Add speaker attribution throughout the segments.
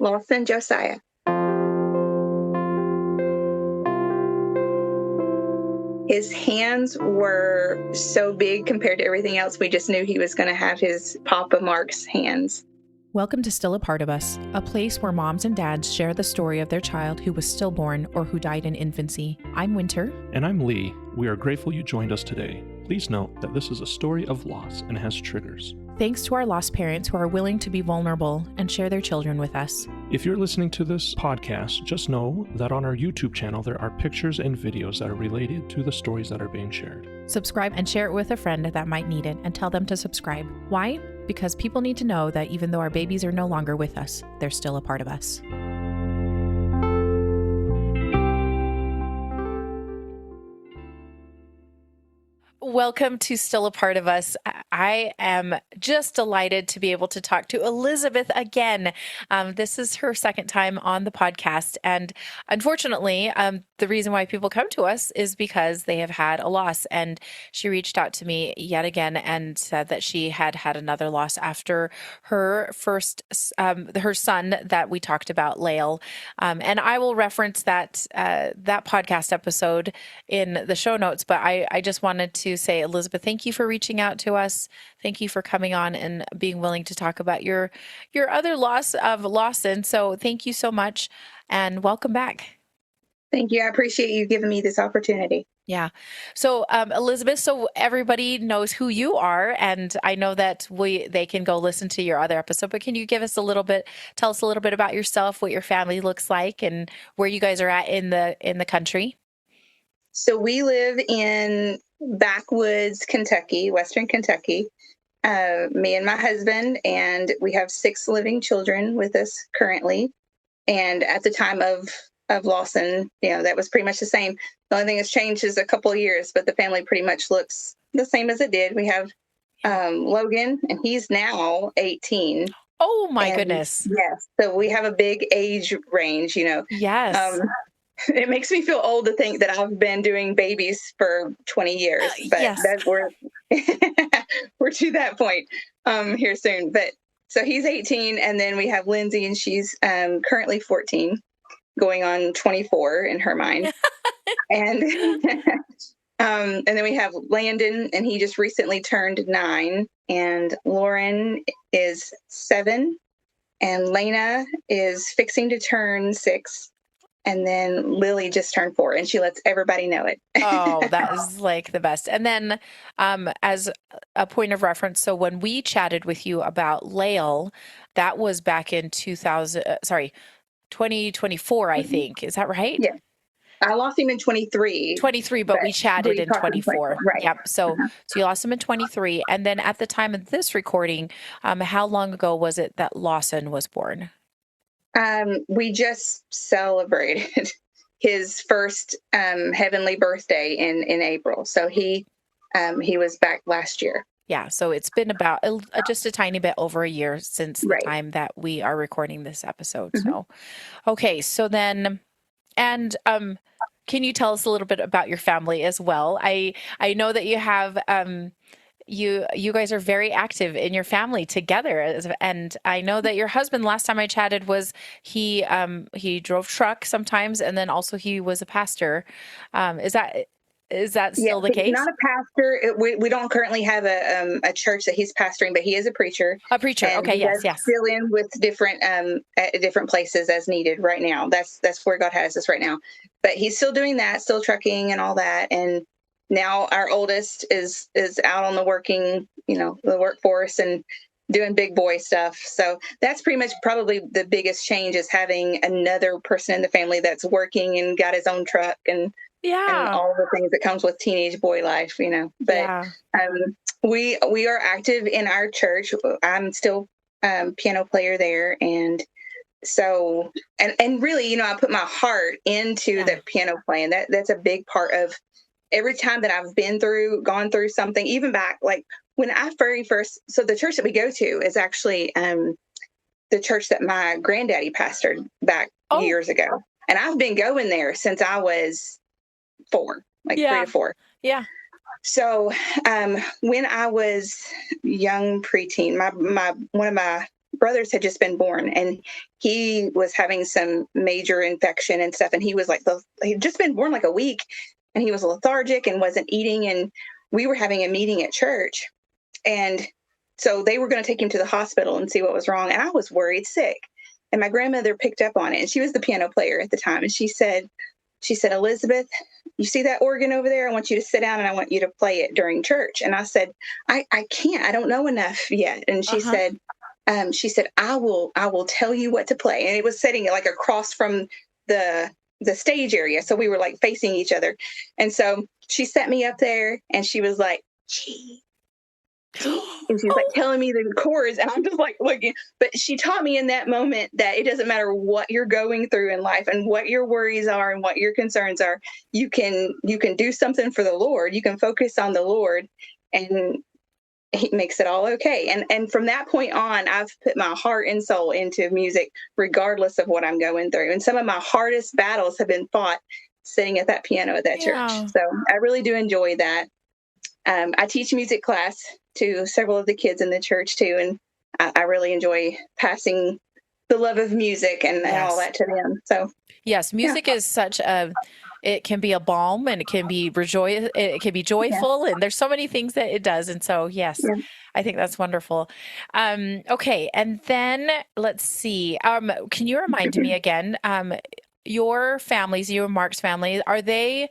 Speaker 1: Lawson Josiah. His hands were so big compared to everything else. We just knew he was going to have his Papa Mark's hands.
Speaker 2: Welcome to Still a Part of Us, a place where moms and dads share the story of their child who was stillborn or who died in infancy. I'm Winter.
Speaker 3: And I'm Lee. We are grateful you joined us today. Please note that this is a story of loss and has triggers.
Speaker 2: Thanks to our lost parents who are willing to be vulnerable and share their children with us.
Speaker 3: If you're listening to this podcast, just know that on our YouTube channel there are pictures and videos that are related to the stories that are being shared.
Speaker 2: Subscribe and share it with a friend that might need it, and tell them to subscribe. Why? Because people need to know that even though our babies are no longer with us, they're still a part of us. Welcome to Still a Part of Us. I am just delighted to be able to talk to Elizabeth again. This is her second time on the podcast. And unfortunately, the reason why people come to us is because they have had a loss. And she reached out to me yet again and said that she had had another loss after her first, her son that we talked about, Lael. And I will reference that podcast episode in the show notes. But I just wanted to say, Elizabeth, thank you for reaching out to us. Thank you for coming on and being willing to talk about your other loss of Lawson. So thank you so much and welcome back.
Speaker 1: Thank you. I appreciate you giving me this opportunity.
Speaker 2: Yeah. So, Elizabeth, so everybody knows who you are, and I know that they can go listen to your other episode, but can you tell us a little bit about yourself, what your family looks like, and where you guys are at in the country?
Speaker 1: So we live in backwoods Kentucky, Western Kentucky. Me and my husband, and we have 6 living children with us currently. And at the time of Lawson, that was pretty much the same. The only thing that's changed is a couple of years, but the family pretty much looks the same as it did. We have Logan, and he's now 18.
Speaker 2: Oh my goodness.
Speaker 1: Yes. So we have a big age range,
Speaker 2: Yes.
Speaker 1: It makes me feel old to think that I've been doing babies for 20 years, but
Speaker 2: yes.
Speaker 1: we're to that point here soon. But so he's 18, and then we have Lindsay, and she's currently 14, going on 24 in her mind. And and then we have Landon, and he just recently turned 9, and Lauren is 7, and Lena is fixing to turn 6. And then Lily just turned 4, and she lets everybody know it.
Speaker 2: Oh, that is like the best. And then as a point of reference, so when we chatted with you about Lael, that was back in 2024, I think. Is that right?
Speaker 1: Yeah. I lost him in 23.
Speaker 2: 23, but we chatted in 24.
Speaker 1: Right.
Speaker 2: Yep. So you lost him in 23. And then at the time of this recording, how long ago was it that Lawson was born?
Speaker 1: We just celebrated his first heavenly birthday in April. So he was back last year.
Speaker 2: Yeah. So it's been about just a tiny bit over a year since the time that we are recording this episode. Mm-hmm. So, okay. So then, and can you tell us a little bit about your family as well? I know that you have you guys are very active in your family together, and I know that your husband, last time I chatted, was he drove truck sometimes, and then also he was a pastor. Is that still the case?
Speaker 1: He's not a pastor. We don't currently have a church that he's pastoring, but he is a preacher.
Speaker 2: A preacher. Okay. Yes.
Speaker 1: Fill in with different at different places as needed right now. That's where God has us right now. But he's still doing that, still trucking and all that, and now our oldest is out on the the workforce and doing big boy stuff. So that's pretty much probably the biggest change, is having another person in the family that's working and got his own truck and all the things that comes with teenage boy life, But we are active in our church. I'm still piano player there, and so and really, I put my heart into the piano playing. That's a big part of every time that I've gone through something, even back, like when I very first, so the church that we go to is actually the church that my granddaddy pastored back years ago. And I've been going there since I was 4, 3 to 4.
Speaker 2: Yeah.
Speaker 1: So when I was young preteen, one of my brothers had just been born, and he was having some major infection and stuff. And he was like, he'd just been born like a week, and he was lethargic and wasn't eating. And we were having a meeting at church, and so they were going to take him to the hospital and see what was wrong. And I was worried sick. And my grandmother picked up on it, and she was the piano player at the time. And she said, Elizabeth, you see that organ over there? I want you to sit down and I want you to play it during church. And I said, I can't, I don't know enough yet. And she said, I will tell you what to play. And it was sitting like across from the stage area. So we were like facing each other. And so she set me up there, and she was like, gee. And she was like telling me the chords, and I'm just like looking. But she taught me in that moment that it doesn't matter what you're going through in life and what your worries are and what your concerns are. You can do something for the Lord. You can focus on the Lord, and He makes it all okay. And from that point on, I've put my heart and soul into music, regardless of what I'm going through. And some of my hardest battles have been fought sitting at that piano at that church. So I really do enjoy that. I teach music class to several of the kids in the church too, and I really enjoy passing the love of music and all that to them. So
Speaker 2: yes, music is such a, it can be a balm, and it can be it can be joyful, and there's so many things that it does. And so, yes, I think that's wonderful. Okay. And then let's see. Can you remind me again, your families, you and Mark's family, are they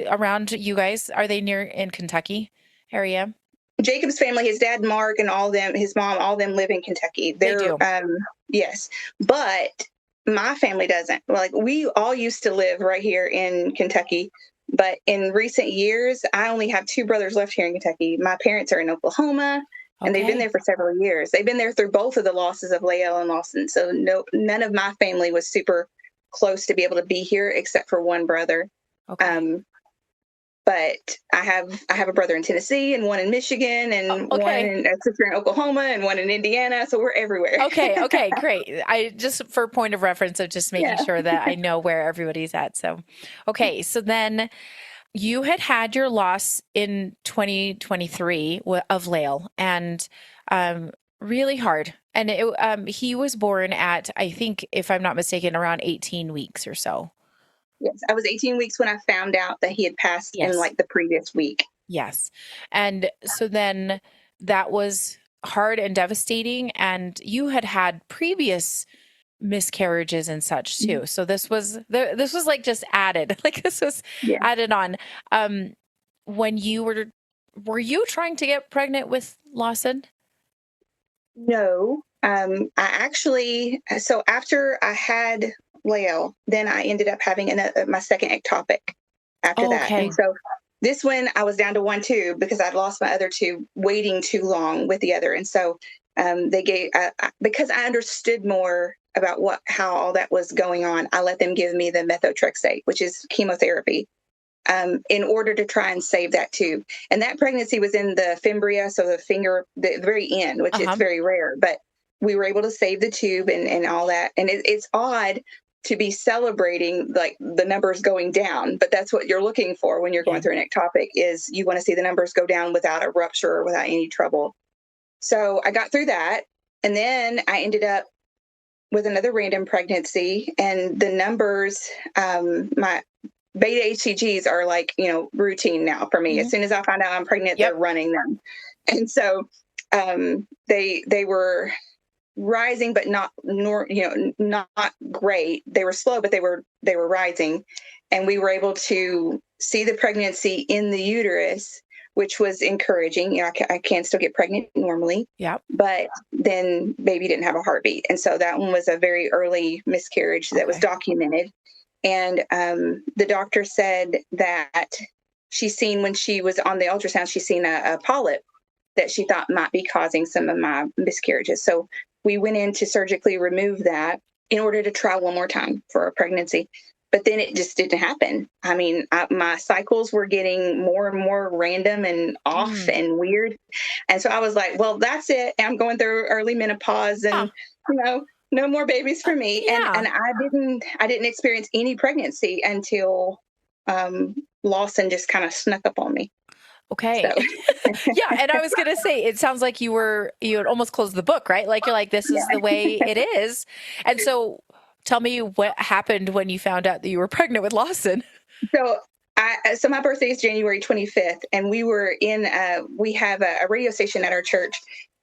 Speaker 2: around you guys? Are they near in Kentucky area?
Speaker 1: Jacob's family, his dad, Mark, and all them, his mom, all them live in Kentucky.
Speaker 2: They do.
Speaker 1: Yes, but my family doesn't. Like, we all used to live right here in Kentucky, but in recent years, I only have 2 brothers left here in Kentucky. My parents are in Oklahoma, and they've been there for several years. They've been there through both of the losses of Lael and Lawson. So none of my family was super close to be able to be here, except for one brother. But I have a brother in Tennessee, and one in Michigan, and a sister in Oklahoma, and one in Indiana. So we're everywhere.
Speaker 2: Okay, great. I just, for point of reference, of just making sure that I know where everybody's at. So, okay. So then you had your loss in 2023 of Lael, and really hard. And he was born at, I think, if I'm not mistaken, around 18 weeks or so.
Speaker 1: Yes, I was 18 weeks when I found out that he had passed in like the previous week.
Speaker 2: Yes. And so then that was hard and devastating. And you had previous miscarriages and such too. So this was like just added, like this was added on. When you were you trying to get pregnant with Lawson?
Speaker 1: No. I actually, so after I had Lael, then I ended up having my second ectopic after that. And so this one, I was down to 1 tube because I'd lost my other 2 waiting too long with the other. And so they gave, because I understood more about how all that was going on, I let them give me the methotrexate, which is chemotherapy, in order to try and save that tube. And that pregnancy was in the fimbria, so the finger, the very end, which is very rare, but we were able to save the tube and all that. And it's odd to be celebrating like the numbers going down, but that's what you're looking for when you're going through an ectopic, is you want to see the numbers go down without a rupture or without any trouble. So I got through that, and then I ended up with another random pregnancy, and the numbers, my beta HCGs are like, routine now for me. As soon as I find out I'm pregnant, they're running them. And so they were rising, but not great. They were slow, but they were rising, and we were able to see the pregnancy in the uterus, which was encouraging. I can still get pregnant normally, but then baby didn't have a heartbeat, and so that one was a very early miscarriage that was documented. And the doctor said that she's seen, when she was on the ultrasound, she's seen a polyp that she thought might be causing some of my miscarriages. So we went in to surgically remove that in order to try one more time for a pregnancy. But then it just didn't happen. I mean, my cycles were getting more and more random and off and weird. And so I was like, well, that's it. I'm going through early menopause, and, no more babies for me. And I didn't experience any pregnancy until Lawson just kind of snuck up on me.
Speaker 2: Okay.
Speaker 1: So
Speaker 2: Yeah, and I was gonna say, it sounds like you had almost closed the book, right? Like you're like, this is the way it is. And so tell me what happened when you found out that you were pregnant with Lawson.
Speaker 1: So so my birthday is January 25th, and we were we have a radio station at our church,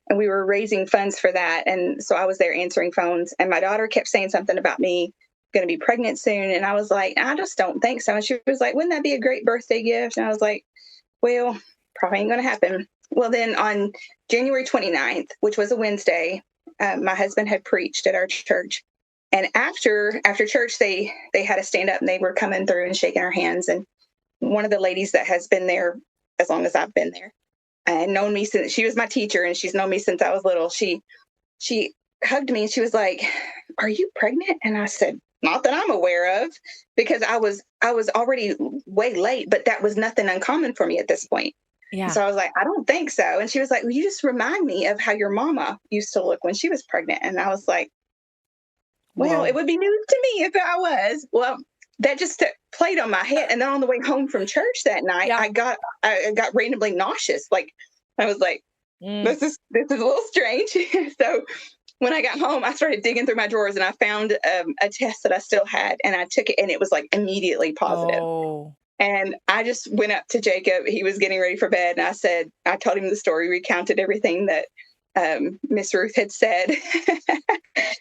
Speaker 1: and we were raising funds for that. And so I was there answering phones, and my daughter kept saying something about me going to be pregnant soon. And I was like, I just don't think so. And she was like, wouldn't that be a great birthday gift? And I was like, well, probably ain't going to happen. Well, then on January 29th, which was a Wednesday, my husband had preached at our church. And after church, they had to stand up, and they were coming through and shaking our hands. And one of the ladies that has been there as long as I've been there and known me since she was my teacher, and she's known me since I was little. She hugged me and she was like, "Are you pregnant?" And I said, "Not that I'm aware of," because I was already way late, but that was nothing uncommon for me at this point.
Speaker 2: Yeah.
Speaker 1: So I was like, "I don't think so." And she was like, "Well, you just remind me of how your mama used to look when she was pregnant." And I was like, well,
Speaker 2: Whoa.
Speaker 1: it would be news to me if I was. Well, that just played on my head. And then on the way home from church that night,
Speaker 2: Yeah.
Speaker 1: I got randomly nauseous. Like I was like, this is a little strange. So when I got home, I started digging through my drawers, and I found a test that I still had, and I took it, and it was like immediately positive.
Speaker 2: Oh.
Speaker 1: And I just went up to Jacob. He was getting ready for bed, and I told him the story, recounted everything that Miss Ruth had said.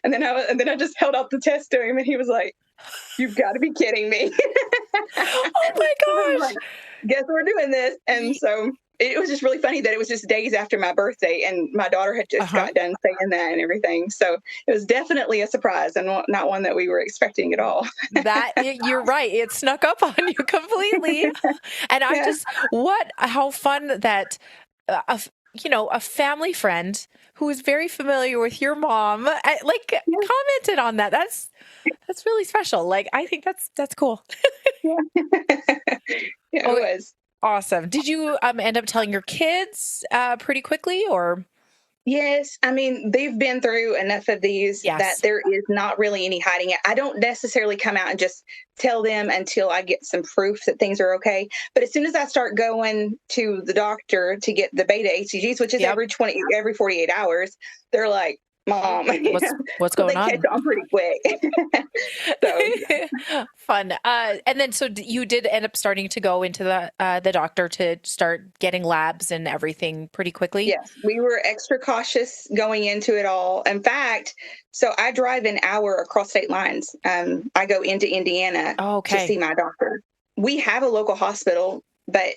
Speaker 1: and then I just held out the test to him, and he was like, "You've got to be kidding me."
Speaker 2: Oh my gosh.
Speaker 1: Like, guess we're doing this. And so it was just really funny that it was just days after my birthday, and my daughter had just got done saying that and everything. So it was definitely a surprise, and not one that we were expecting at all.
Speaker 2: You're right. It snuck up on you completely. And how fun that a family friend who is very familiar with your mom, commented on that. That's really special. Like, I think that's cool.
Speaker 1: Yeah, it was
Speaker 2: awesome. Did you end up telling your kids pretty quickly, or?
Speaker 1: Yes. I mean, they've been through enough of these that there is not really any hiding it. I don't necessarily come out and just tell them until I get some proof that things are okay. But as soon as I start going to the doctor to get the beta HCGs, which is every 48 hours, they're like, "Mom,
Speaker 2: what's going on?"
Speaker 1: They catch on pretty quick.
Speaker 2: So fun. And then, so you did end up starting to go into the doctor to start getting labs and everything pretty quickly.
Speaker 1: Yes, we were extra cautious going into it all. In fact, so I drive an hour across state lines. I go into Indiana to see my doctor. We have a local hospital, but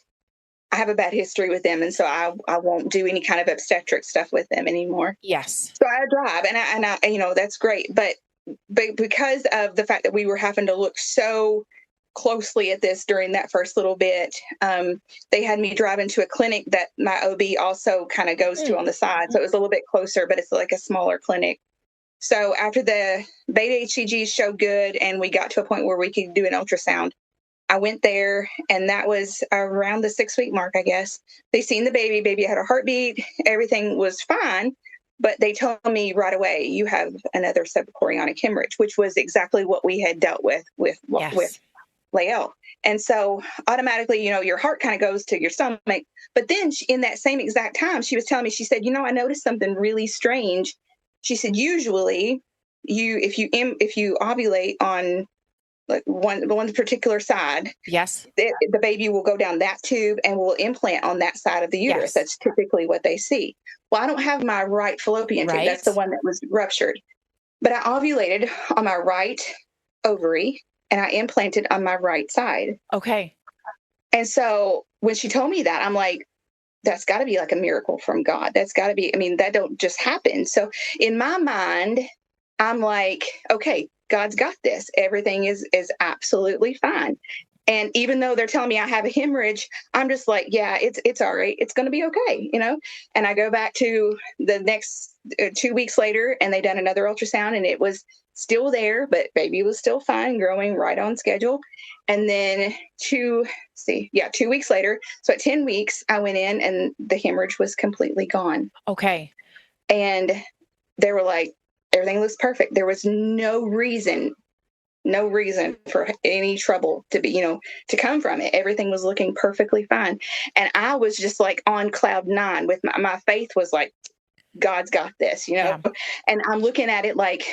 Speaker 1: I have a bad history with them, and so I won't do any kind of obstetric stuff with them anymore.
Speaker 2: Yes.
Speaker 1: So I drive, and I that's great, but because of the fact that we were having to look so closely at this during that first little bit, they had me drive into a clinic that my OB also kind of goes to on the side. So it was a little bit closer, but it's like a smaller clinic. So after the beta HCGs showed good, and we got to a point where we could do an ultrasound, I went there, and that was around the 6-week mark, I guess. They seen the baby. Baby had a heartbeat. Everything was fine. But they told me right away, you have another subchorionic hemorrhage, which was exactly what we had dealt with Lael. And so automatically, your heart kind of goes to your stomach. But then in that same exact time, she was telling me, she said, I noticed something really strange. She said, usually if you ovulate on like one particular side,
Speaker 2: yes,
Speaker 1: the baby will go down that tube and will implant on that side of the uterus. Yes. That's typically what they see. Well, I don't have my right fallopian tube. That's the one that was ruptured. But I ovulated on my right ovary, and I implanted on my right side.
Speaker 2: Okay.
Speaker 1: And so when she told me that, I'm like, that's got to be like a miracle from God. That's got to be, that don't just happen. So in my mind, I'm like, okay, God's got this. Everything is absolutely fine. And even though they're telling me I have a hemorrhage, I'm just like, yeah, it's all right. It's going to be okay, And I go back to the next 2 weeks later, and they done another ultrasound, and it was still there, but baby was still fine, growing right on schedule. And then 2 weeks later, so at 10 weeks, I went in, and the hemorrhage was completely gone.
Speaker 2: Okay.
Speaker 1: And they were like, everything looks perfect. There was no reason no reason for any trouble to be, to come from it. Everything was looking perfectly fine. And I was just like on cloud nine with my faith was like, God's got this,
Speaker 2: Yeah.
Speaker 1: and I'm looking at it like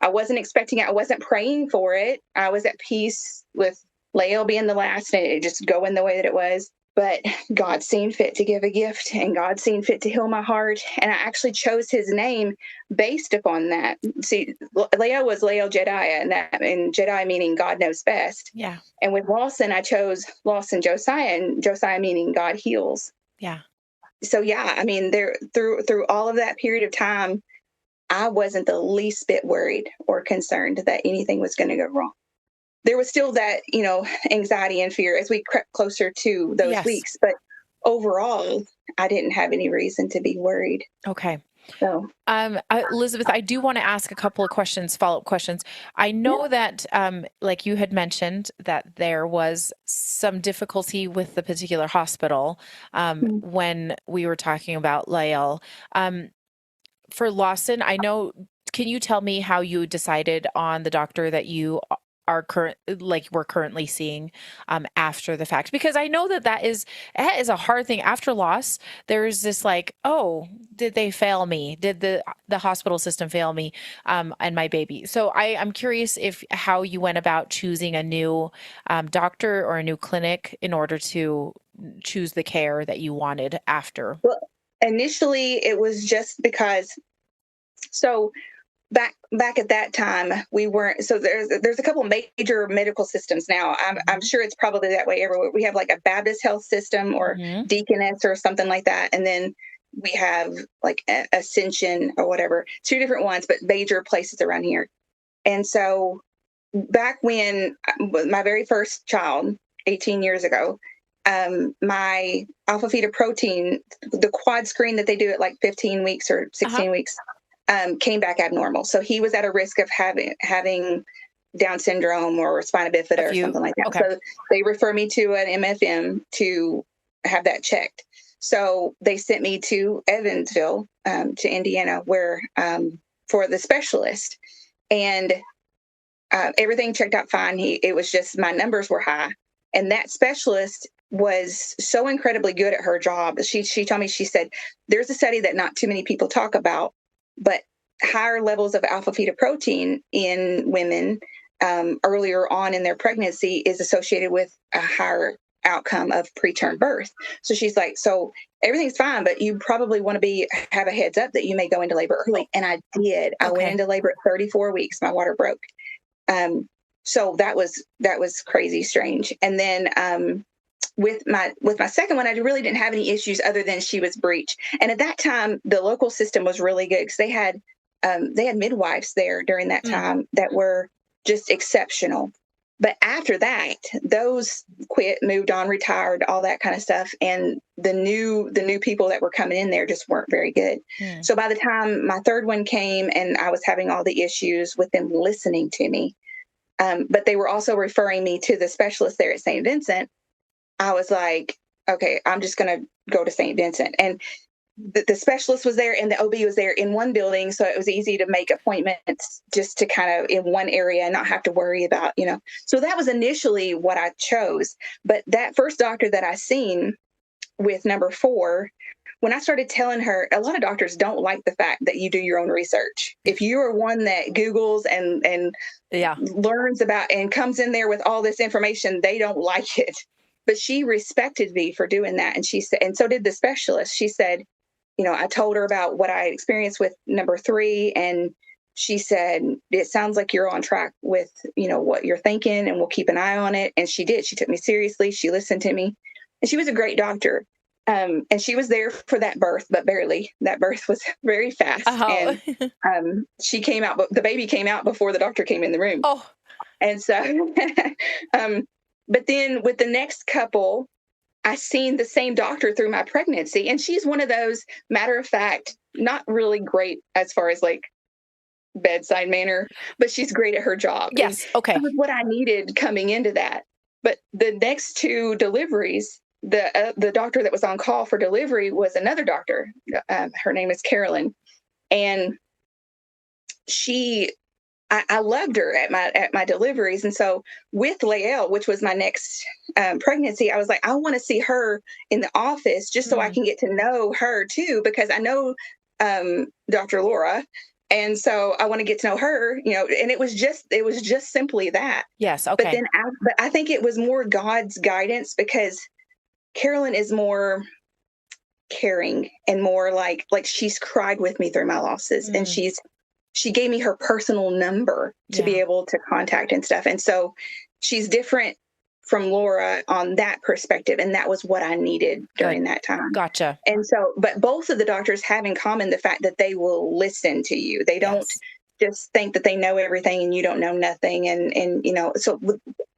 Speaker 1: I wasn't expecting it. I wasn't praying for it. I was at peace with Lael being the last and it just going the way that it was. But God seen fit to give a gift and God seen fit to heal my heart. And I actually chose his name based upon that. See, Lael was Lael Jediah, and Jedi meaning God knows best.
Speaker 2: Yeah.
Speaker 1: And with Lawson, I chose Lawson Josiah, and Josiah meaning God heals.
Speaker 2: Yeah.
Speaker 1: So yeah, I mean, through all of that period of time, I wasn't the least bit worried or concerned that anything was going to go wrong. There was still that, anxiety and fear as we crept closer to those
Speaker 2: Yes.
Speaker 1: weeks. But overall, I didn't have any reason to be worried.
Speaker 2: Okay.
Speaker 1: So,
Speaker 2: Elizabeth, I do want to ask a couple of questions, follow-up questions. I know that, like you had mentioned, that there was some difficulty with the particular hospital when we were talking about Lael. For Lawson, I know, can you tell me how you decided on the doctor that you are we're currently seeing after the fact? Because I know that is a hard thing after loss. There's this like, oh, did they fail me? Did the hospital system fail me and my baby? So I'm curious how you went about choosing a new doctor or a new clinic in order to choose the care that you wanted after.
Speaker 1: well, initially it was just because, so back at that time we weren't, so there's a couple major medical systems now. I'm sure it's probably that way everywhere. We have like a Baptist health system or Deaconess or something like that, and then we have like Ascension or whatever, two different ones, but major places around here. And so back when my very first child 18 years ago, my alpha fetoprotein, the quad screen that they do at like 15 weeks or 16 weeks, came back abnormal. So he was at a risk of having Down syndrome or spina bifida or something like that.
Speaker 2: Okay.
Speaker 1: So they refer me to an MFM to have that checked. So they sent me to Evansville, to Indiana, where for the specialist, and everything checked out fine. It was just my numbers were high, and that specialist was so incredibly good at her job. She told me, she said, there's a study that not too many people talk about, but higher levels of alpha fetoprotein in women earlier on in their pregnancy is associated with a higher outcome of preterm birth. So she's like, so everything's fine, but you probably want to have a heads up that you may go into labor early. And I did. I went into labor at 34 weeks. My water broke. So that was crazy strange. And then with my second one, I really didn't have any issues other than she was breech. And at that time, the local system was really good because they had midwives there during that time that were just exceptional. But after that, those quit, moved on, retired, all that kind of stuff. And the new people that were coming in there just weren't very good. So by the time my third one came and I was having all the issues with them listening to me, but they were also referring me to the specialist there at St. Vincent, I was like, okay, I'm just going to go to St. Vincent. And the specialist was there and the OB was there in one building. So it was easy to make appointments just to kind of in one area and not have to worry about, So that was initially what I chose. But that first doctor that I seen with number 4, when I started telling her, a lot of doctors don't like the fact that you do your own research. If you are one that Googles and learns about and comes in there with all this information, they don't like it. But she respected me for doing that. And she said, and so did the specialist. She said, I told her about what I experienced with number 3. And she said, it sounds like you're on track with, what you're thinking, and we'll keep an eye on it. And she did. She took me seriously. She listened to me, and she was a great doctor. And she was there for that birth, but barely. That birth was very fast.
Speaker 2: Oh.
Speaker 1: And she came out, but the baby came out before the doctor came in the room.
Speaker 2: Oh.
Speaker 1: And so, but then with the next couple, I seen the same doctor through my pregnancy. And she's one of those, matter of fact, not really great as far as like bedside manner, but she's great at her job.
Speaker 2: Yes. Okay.
Speaker 1: That was what I needed coming into that. But the next 2 deliveries, the doctor that was on call for delivery was another doctor. Her name is Carolyn. And I loved her at my deliveries. And so with Lael, which was my next pregnancy, I was like, I want to see her in the office just so I can get to know her too, because I know Dr. Laura. And so I want to get to know her, and it was just simply that.
Speaker 2: Yes. Okay.
Speaker 1: But then I think it was more God's guidance, because Carolyn is more caring and more like she's cried with me through my losses, and she gave me her personal number to be able to contact and stuff. And so she's different from Laura on that perspective. And that was what I needed during that time.
Speaker 2: Gotcha.
Speaker 1: And so, but both of the doctors have in common the fact that they will listen to you. They don't just think that they know everything and you don't know nothing. And so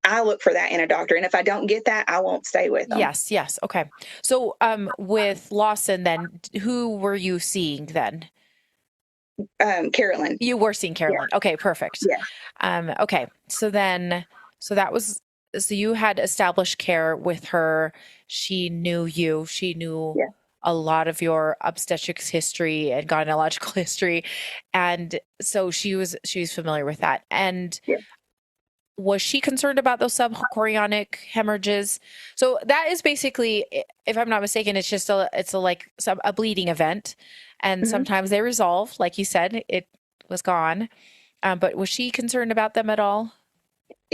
Speaker 1: I look for that in a doctor. And if I don't get that, I won't stay with them.
Speaker 2: Yes. Yes. Okay. So, with Lawson, then who were you seeing then?
Speaker 1: Carolyn.
Speaker 2: You were seeing Carolyn. Yeah. Okay, perfect.
Speaker 1: Yeah.
Speaker 2: Okay. So you had established care with her. She knew you. She knew a lot of your obstetrics history and gynecological history. And so she was familiar with that. And was she concerned about those subchorionic hemorrhages? So that is basically, if I'm not mistaken, it's just a bleeding event. And sometimes they resolve, like you said, it was gone. But was she concerned about them at all?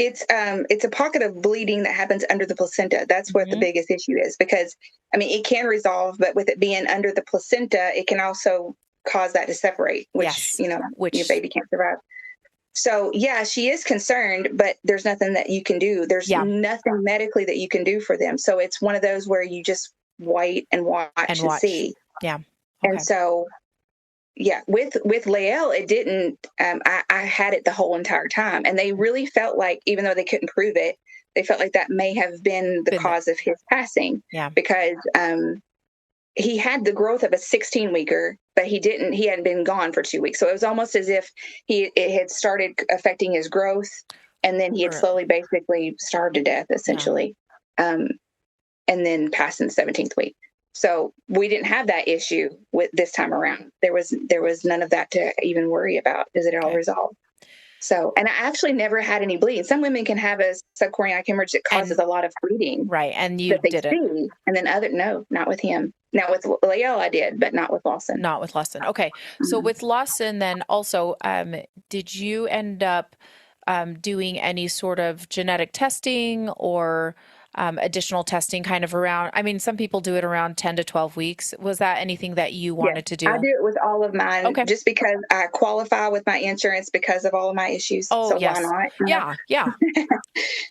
Speaker 1: It's a pocket of bleeding that happens under the placenta. That's what the biggest issue is, because it can resolve, but with it being under the placenta, it can also cause that to separate, which your baby can't survive. So she is concerned, but there's nothing that you can do. There's nothing medically that you can do for them. So it's one of those where you just wait and watch and see.
Speaker 2: Yeah. Okay.
Speaker 1: And so, with Lael, it didn't, I had it the whole entire time. And they really felt like, even though they couldn't prove it, they felt like that may have been the cause of his passing.
Speaker 2: Yeah.
Speaker 1: Because he had the growth of a 16-weeker, but he hadn't been gone for 2 weeks. So it was almost as if it had started affecting his growth, and then he had slowly basically starved to death, essentially, and then passed in the 17th week. So we didn't have that issue with this time around. There was none of that to even worry about, because it all resolved. So, and I actually never had any bleeding. Some women can have a subchorionic hemorrhage that causes a lot of bleeding.
Speaker 2: Right. And you didn't.
Speaker 1: And then not with him. Now with Lael I did, but not with Lawson.
Speaker 2: Not with Lawson. Okay. So with Lawson then also, did you end up doing any sort of genetic testing or additional testing kind of around? Some people do it around 10 to 12 weeks. Was that anything that you wanted to do?
Speaker 1: I do it with all of mine, just because I qualify with my insurance because of all of my issues.
Speaker 2: Oh,
Speaker 1: so why not?
Speaker 2: Yeah. Yeah.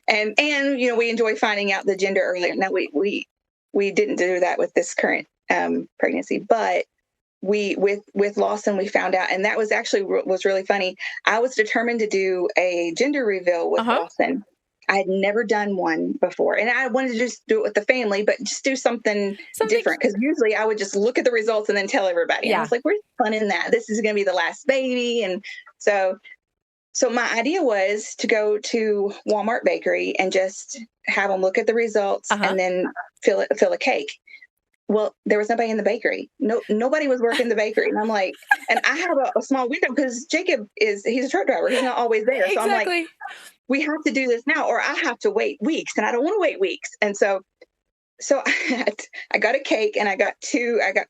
Speaker 1: and we enjoy finding out the gender earlier. Now we didn't do that with this current pregnancy, but with Lawson, we found out, and that was actually was really funny. I was determined to do a gender reveal with Lawson. I had never done one before, and I wanted to just do it with the family, but just do something different, because usually I would just look at the results and then tell everybody. And I was like, "Where's the fun in that? This is going to be the last baby." And so my idea was to go to Walmart bakery and just have them look at the results and then fill a cake. Well, there was nobody in the bakery. Nobody was working the bakery. And I'm like, and I have a small window, because Jacob he's a truck driver. He's not always there. So I'm like, we have to do this now, or I have to wait weeks, and I don't want to wait weeks. And so I got a cake, and I got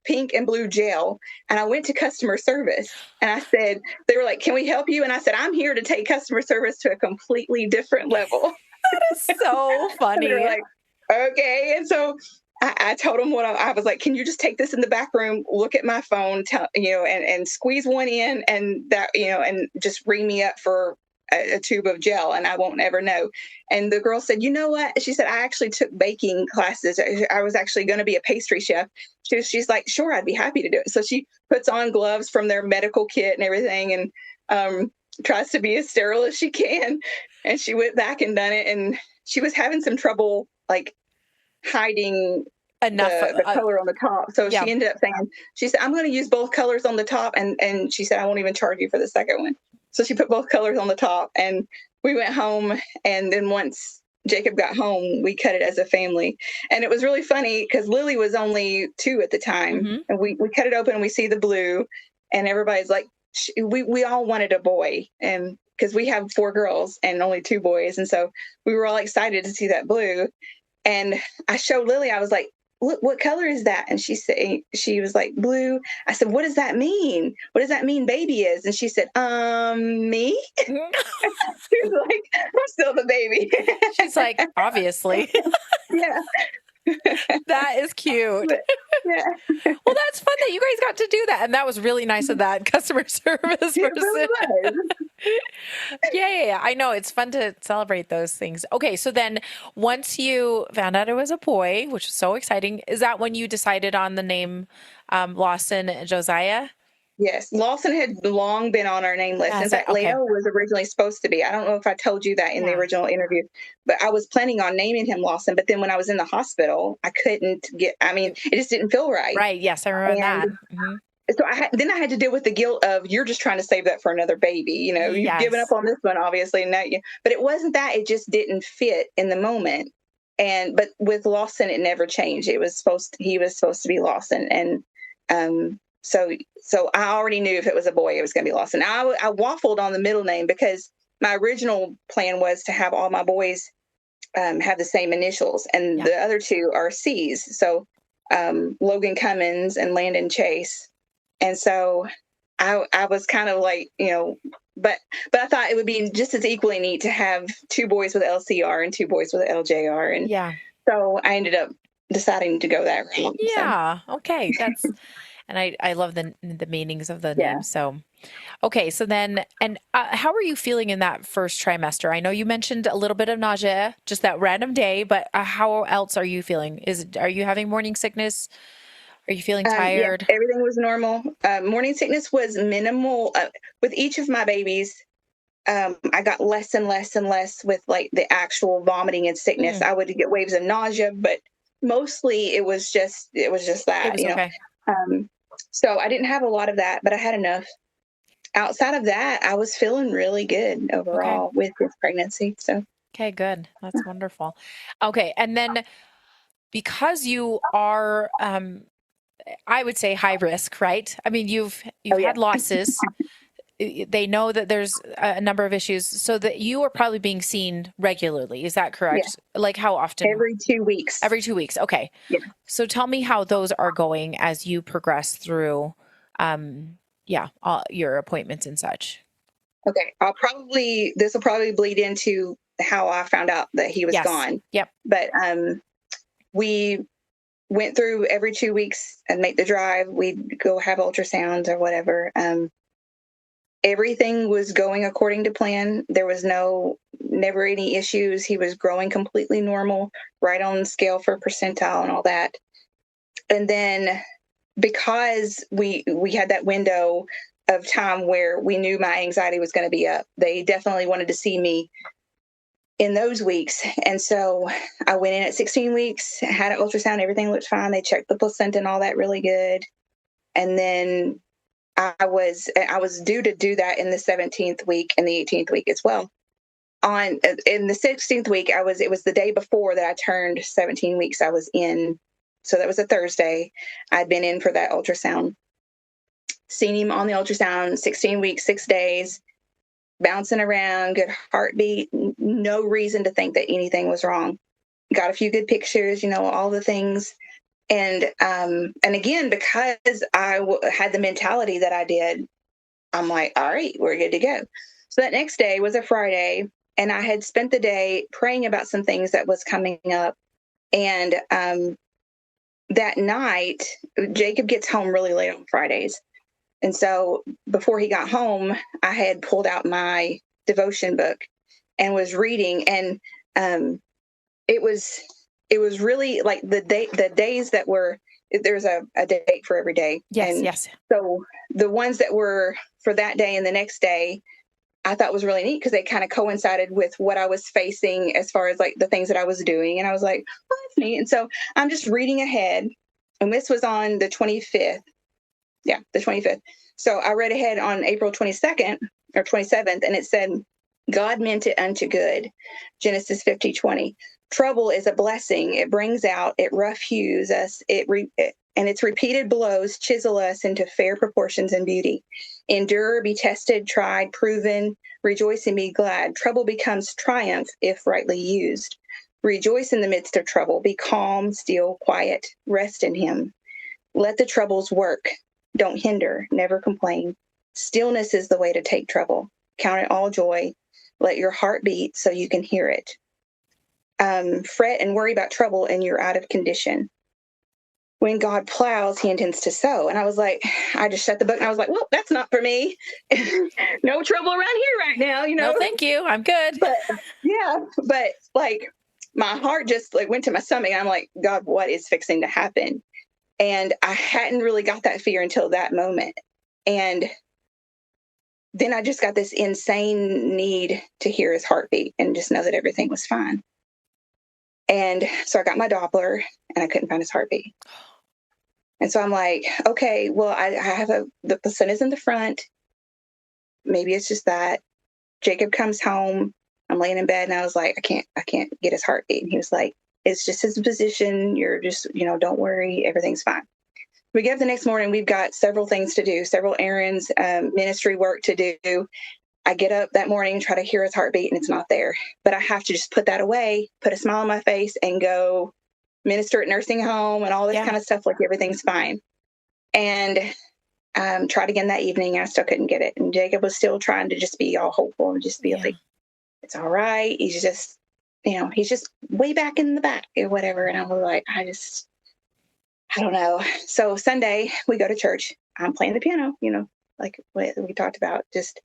Speaker 1: pink and blue gel, and I went to customer service, and I said, they were like, "Can we help you?" And I said, "I'm here to take customer service to a completely different level."
Speaker 2: That is so funny.
Speaker 1: They were like, okay. And so I told them I was like, "Can you just take this in the back room, look at my phone, and squeeze one in, and that, and just ring me up for a tube of gel, and I won't ever know." And the girl said, "You know what?" She said, "I actually took baking classes. I was actually going to be a pastry chef." She's like, "Sure, I'd be happy to do it." So she puts on gloves from their medical kit and everything, and tries to be as sterile as she can. And she went back and done it, and she was having some trouble hiding enough the color on the top. So she ended up saying, she said, "I'm going to use both colors on the top." And she said, "I won't even charge you for the second one." So she put both colors on the top, and we went home. And then once Jacob got home, we cut it as a family. And it was really funny, because Lily was only 2 at the time. And we cut it open, and we see the blue, and everybody's like, we all wanted a boy. And because we have 4 girls and only 2 boys. And so we were all excited to see that blue. And I showed Lily, I was like, look, what color is that? And she was like, blue. I said, what does that mean? What does that mean baby is? And she said, me? She was like, I'm still the baby.
Speaker 2: She's like, obviously.
Speaker 1: Yeah.
Speaker 2: That is cute.
Speaker 1: Yeah.
Speaker 2: Well, that's fun that you guys got to do that. And that was really nice of that customer service
Speaker 1: It
Speaker 2: person.
Speaker 1: really was.
Speaker 2: Yeah. I know. It's fun to celebrate those things. Okay. So then once you found out it was a boy, which was so exciting, is that when you decided on the name Lawson Josiah?
Speaker 1: Yes, Lawson had long been on our name list. In fact,
Speaker 2: Okay.
Speaker 1: Lael was originally supposed to be. I don't know if I told you that in the
Speaker 2: Yeah.
Speaker 1: original interview, but I was planning on naming him Lawson. But then when I was in the hospital, I couldn't it just didn't feel right.
Speaker 2: Right. Yes, I remember that.
Speaker 1: And so then I had to deal with the guilt of, you're just trying to save that for another baby. You know, you've given
Speaker 2: Yes.
Speaker 1: up on this one, obviously. And but it wasn't that. It just didn't fit in the moment. But with Lawson, it never changed. He was supposed to be Lawson. And so I already knew if it was a boy, it was going to be Lawson. I waffled on the middle name because my original plan was to have all my boys have the same initials, and the other 2 are C's. So Logan Cummins and Landon Chase. And so I was kind of like, but I thought it would be just as equally neat to have 2 boys with LCR and 2 boys with LJR. And so I ended up deciding to go that route.
Speaker 2: Yeah. So. Okay. And I love the meanings of the name. So, okay. So then, and how are you feeling in that first trimester? I know you mentioned a little bit of nausea, just that random day, but how else are you feeling? Are you having morning sickness? Are you feeling tired?
Speaker 1: Yeah, everything was normal. Morning sickness was minimal. With each of my babies, I got less and less and less with like the actual vomiting and sickness. I would get waves of nausea, but mostly it was just that,
Speaker 2: okay.
Speaker 1: So I didn't have a lot of that, but I had enough. Outside of that, I was feeling really good overall with this pregnancy. So.
Speaker 2: Okay, good. That's wonderful. Okay. And then because you are, I would say high risk, right? I mean, you've had losses. They know that there's a number of issues, so that you are probably being seen regularly. Is that correct? Yeah. Like how often?
Speaker 1: Every 2 weeks.
Speaker 2: Every 2 weeks. Okay.
Speaker 1: Yeah.
Speaker 2: So tell me how those are going as you progress through, all your appointments and such.
Speaker 1: Okay. This will probably bleed into how I found out that he was gone.
Speaker 2: Yep.
Speaker 1: But we went through every 2 weeks and make the drive. We'd go have ultrasounds or whatever. Everything was going according to plan. There was never any issues. He was growing completely normal, right on scale for percentile and all that. And then because we had that window of time where we knew my anxiety was going to be up, they definitely wanted to see me in those weeks. And so I went in at 16 weeks, had an ultrasound, everything looked fine. They checked the placenta and all that really good. And then I was due to do that in the 17th week and the 18th week as well. In the 16th week, it was the day before that I turned 17 weeks. I was in, so that was a Thursday. I'd been in for that ultrasound, seen him on the ultrasound, 16 weeks, 6 days, bouncing around, good heartbeat, no reason to think that anything was wrong. Got a few good pictures, all the things. And again, because I had the mentality that I did, I'm like, all right, we're good to go. So that next day was a Friday, and I had spent the day praying about some things that was coming up. And that night, Jacob gets home really late on Fridays. And so before he got home, I had pulled out my devotion book and was reading. And it was really like the days that were, there's a date for every day.
Speaker 2: Yes.
Speaker 1: So the ones that were for that day and the next day, I thought was really neat because they kind of coincided with what I was facing as far as like the things that I was doing. And I was like, oh, that's neat. And so I'm just reading ahead. And this was on the 25th. Yeah, the 25th. So I read ahead on April 22nd or 27th, and it said, God meant it unto good. Genesis 50:20. Trouble is a blessing. It brings out, it rough hews us, and its repeated blows chisel us into fair proportions and beauty. Endure, be tested, tried, proven, Rejoice and be glad. Trouble becomes triumph if rightly used. Rejoice in the midst of trouble. Be calm, still, quiet. Rest in him. Let the troubles work. Don't hinder. Never complain. Stillness is the way to take trouble. Count it all joy. Let your heart beat so you can hear it. Fret and worry about trouble and you're out of condition. When God plows, he intends to sow. And I was like, I just shut the book and I was like, well, that's not for me. No trouble around here right now,
Speaker 2: No, thank you. I'm good.
Speaker 1: But yeah, but like my heart just like went to my stomach. And I'm like, God, what is fixing to happen? And I hadn't really got that fear until that moment. And then I just got this insane need to hear his heartbeat and just know that everything was fine. And so I got my Doppler and I couldn't find his heartbeat. And so I'm like, okay, well, I have the son is in the front. Maybe it's just that. Jacob comes home. I'm laying in bed and I was like, I can't get his heartbeat. And he was like, it's just his position. You're just, don't worry. Everything's fine. We get up the next morning. We've got several things to do, several errands, ministry work to do. I get up that morning, try to hear his heartbeat, and it's not there. But I have to just put that away, put a smile on my face, and go minister at nursing home and all this kind of stuff, like everything's fine. And tried again that evening, and I still couldn't get it. And Jacob was still trying to just be all hopeful and just be like, it's all right. He's just, he's just way back in the back or whatever. And I was like, I don't know. So Sunday, we go to church. I'm playing the piano, like we talked about, just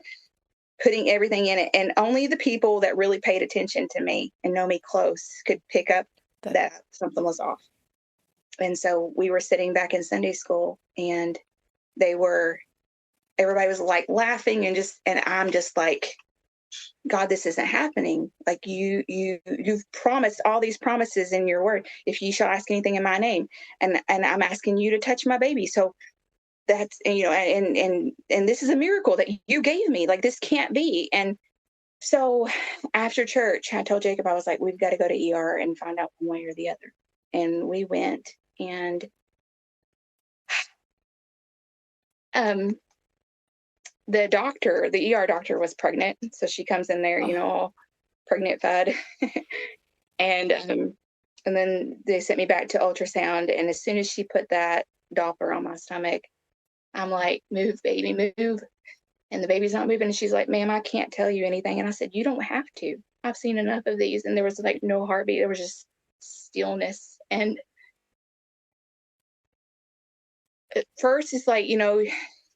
Speaker 1: putting everything in it. And only the people that really paid attention to me and know me close could pick up that something was off. And so we were sitting back in Sunday school and everybody was like laughing and I'm just like, God, this isn't happening. Like you've promised all these promises in your word. If you shall ask anything in my name, and I'm asking you to touch my baby. So that's, and this is a miracle that you gave me. Like this can't be. And so after church, I told Jacob, I was like, we've got to go to ER and find out one way or the other. And we went, and the ER doctor was pregnant. So she comes in there, all pregnant-fied. And then they sent me back to ultrasound. And as soon as she put that Doppler on my stomach, I'm like, move, baby, move. And the baby's not moving. And she's like, ma'am, I can't tell you anything. And I said, you don't have to. I've seen enough of these. And there was like no heartbeat. There was just stillness. And at first it's like,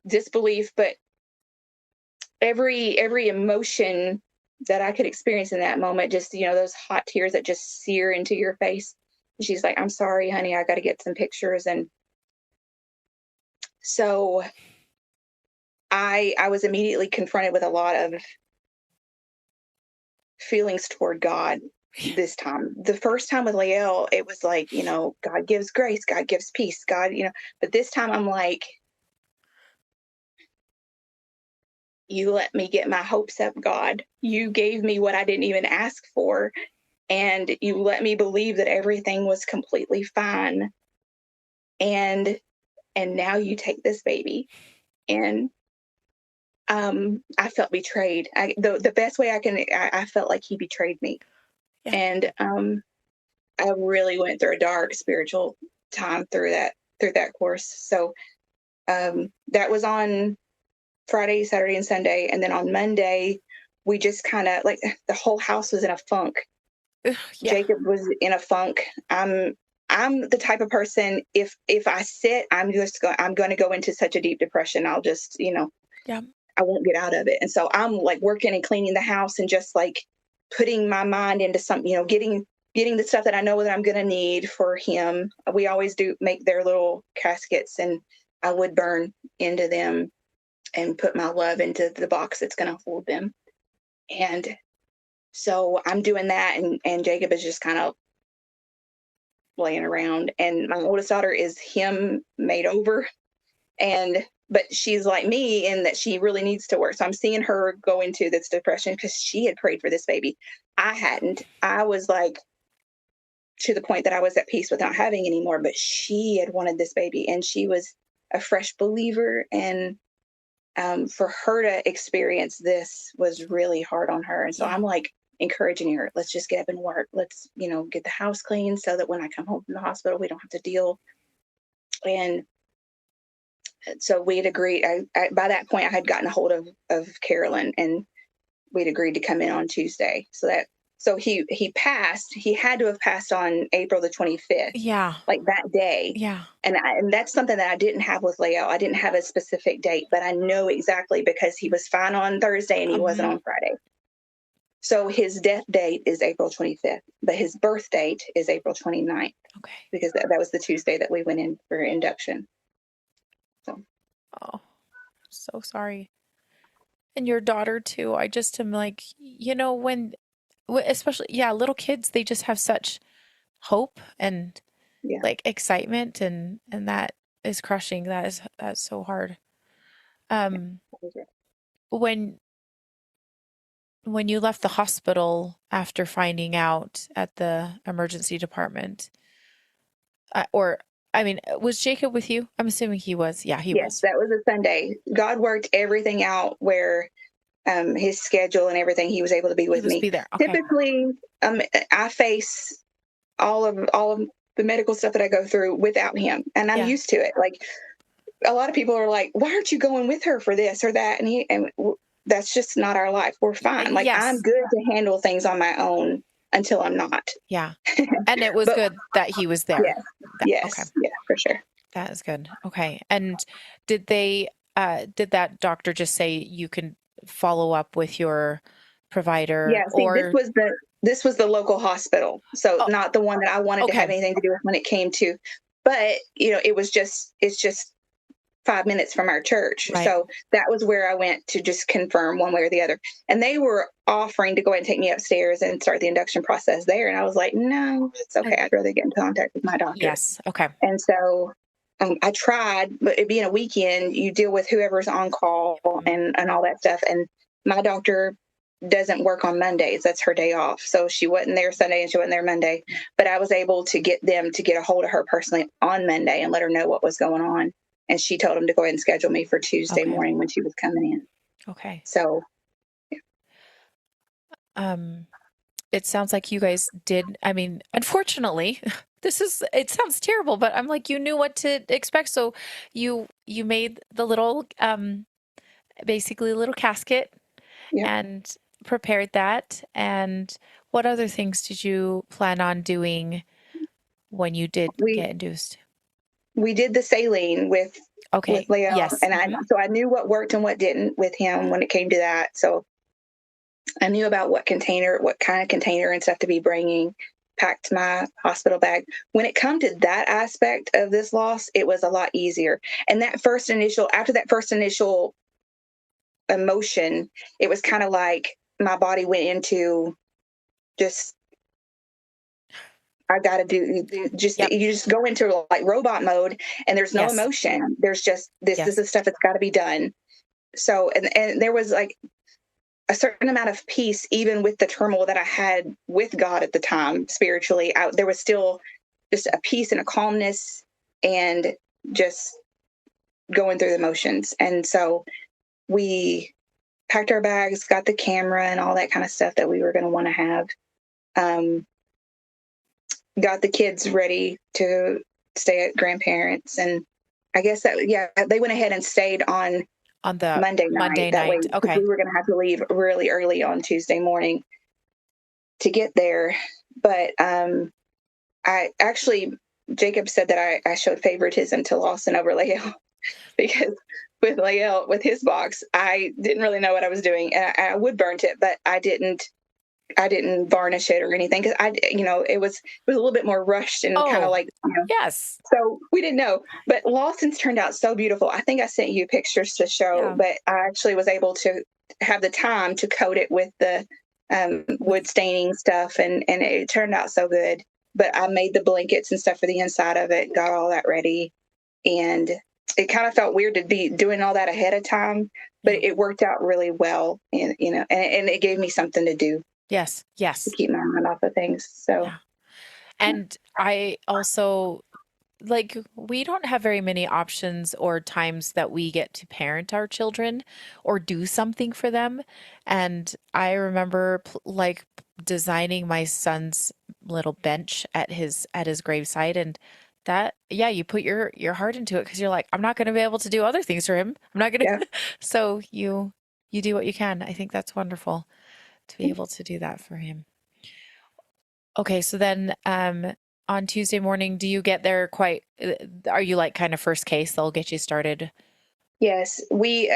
Speaker 1: disbelief, but every emotion that I could experience in that moment, just, those hot tears that just sear into your face. And she's like, I'm sorry, honey, I got to get some pictures. And so I was immediately confronted with a lot of feelings toward God this time. The first time with Lael, it was like, God gives grace, God gives peace, God, but this time I'm like, you let me get my hopes up, God. You gave me what I didn't even ask for. And you let me believe that everything was completely fine. And now you take this baby. And I felt betrayed. The best way I felt like he betrayed me. Yeah. And I really went through a dark spiritual time through that course. So that was on Friday, Saturday, and Sunday. And then on Monday, we just kind of like the whole house was in a funk. Yeah. Jacob was in a funk. I'm the type of person, if I sit, I'm going to go into such a deep depression. I'll just, I won't get out of it. And so I'm like working and cleaning the house and just like putting my mind into something, getting the stuff that I know that I'm going to need for him. We always do make their little caskets, and I would burn into them and put my love into the box that's going to hold them. And so I'm doing that, and Jacob is just kind of laying around. And my oldest daughter is him made over, but she's like me in that she really needs to work. So I'm seeing her go into this depression because she had prayed for this baby. I hadn't. I was like to the point that I was at peace with not having anymore, but she had wanted this baby, and she was a fresh believer. And for her to experience this was really hard on her. And so
Speaker 2: Yeah.
Speaker 1: I'm like encouraging her, let's just get up and work. Let's, get the house clean so that when I come home from the hospital, we don't have to deal. And so we had agreed. By that point, I had gotten a hold of Carolyn, and we'd agreed to come in on Tuesday. So he passed. He had to have passed on April the 25th.
Speaker 2: Yeah.
Speaker 1: Like that day.
Speaker 2: Yeah.
Speaker 1: And that's something that I didn't have with Lael. I didn't have a specific date, but I know exactly because he was fine on Thursday and he wasn't on Friday. So his death date is April 25th, but his birth date is April 29th.
Speaker 2: Okay.
Speaker 1: Because that was the Tuesday that we went in for induction. So.
Speaker 2: Oh, so sorry. And your daughter too. I just am like, when especially, little kids, they just have such hope and like excitement, and that is crushing. That's so hard. When you left the hospital after finding out at the emergency department, was Jacob with you? I'm assuming he was. Yeah, he was.
Speaker 1: Yes, that was a Sunday. God worked everything out where his schedule and everything, he was able to be with me.
Speaker 2: Be there. Okay.
Speaker 1: Typically, I face all of the medical stuff that I go through without him, and I'm used to it. Like a lot of people are like, "Why aren't you going with her for this or that?" And that's just not our life. We're fine. Like I'm good to handle things on my own until I'm not.
Speaker 2: Yeah, and it was good that he was there.
Speaker 1: Yes,
Speaker 2: okay.
Speaker 1: Yeah, for sure.
Speaker 2: That is good. Okay, and did that doctor just say you can follow up with your provider?
Speaker 1: Yeah, this was the local hospital, so not the one that I wanted to have anything to do with when it came to. But it's just 5 minutes from our church, right. So that was where I went to just confirm one way or the other. And they were offering to go ahead and take me upstairs and start the induction process there, and I was like, no, it's okay. I'd rather get in contact with my doctor.
Speaker 2: Yes, okay.
Speaker 1: And so I tried, but it being a weekend, you deal with whoever's on call and all that stuff. And my doctor doesn't work on Mondays. That's her day off. So she wasn't there Sunday and she wasn't there Monday. But I was able to get them to get a hold of her personally on Monday and let her know what was going on. And she told them to go ahead and schedule me for Tuesday morning when she was coming in.
Speaker 2: Okay.
Speaker 1: So,
Speaker 2: it sounds like you guys did. I mean, unfortunately, it sounds terrible, but I'm like, you knew what to expect. So you made the little, basically a little casket and prepared that. And what other things did you plan on doing when you did get induced?
Speaker 1: We did the saline with Lael.
Speaker 2: Yes.
Speaker 1: And so I knew what worked and what didn't with him when it came to that. So I knew about what kind of container and stuff to be bringing, packed my hospital bag. When it come to that aspect of this loss, it was a lot easier. And after that first initial emotion, it was kind of like my body went into just, I got to you just go into like robot mode, and there's no emotion. There's just, this is the stuff that's got to be done. So, and there was like a certain amount of peace, even with the turmoil that I had with God at the time, spiritually. There was still just a peace and a calmness and just going through the motions. And so we packed our bags, got the camera and all that kind of stuff that we were going to want to have. Got the kids ready to stay at grandparents. And I guess they went ahead and stayed on the Monday night. That way, okay. We were going to have to leave really early on Tuesday morning to get there. But Jacob said that I showed favoritism to Lawson over Lael because with Lael, with his box, I didn't really know what I was doing. And I wood burnt it, but I didn't varnish it or anything because it was a little bit more rushed and kind of like
Speaker 2: yes.
Speaker 1: So we didn't know, but Lawson's turned out so beautiful. I think I sent you pictures to show, but I actually was able to have the time to coat it with the wood staining stuff, and it turned out so good. But I made the blankets and stuff for the inside of it, got all that ready, and it kind of felt weird to be doing all that ahead of time, but it worked out really well, and and it gave me something to do.
Speaker 2: Yes.
Speaker 1: To keep my mind off of things. So,
Speaker 2: and I also like we don't have very many options or times that we get to parent our children or do something for them. And I remember like designing my son's little bench at his gravesite, and that, yeah, you put your heart into it because you're like, I'm not going to be able to do other things for him. I'm not going
Speaker 1: Yeah.
Speaker 2: to. So you do what you can. I think that's wonderful to be able to do that for him. Okay, so then on Tuesday morning, do you get there quite, are you like kind of first case? They'll get you started.
Speaker 1: Yes, we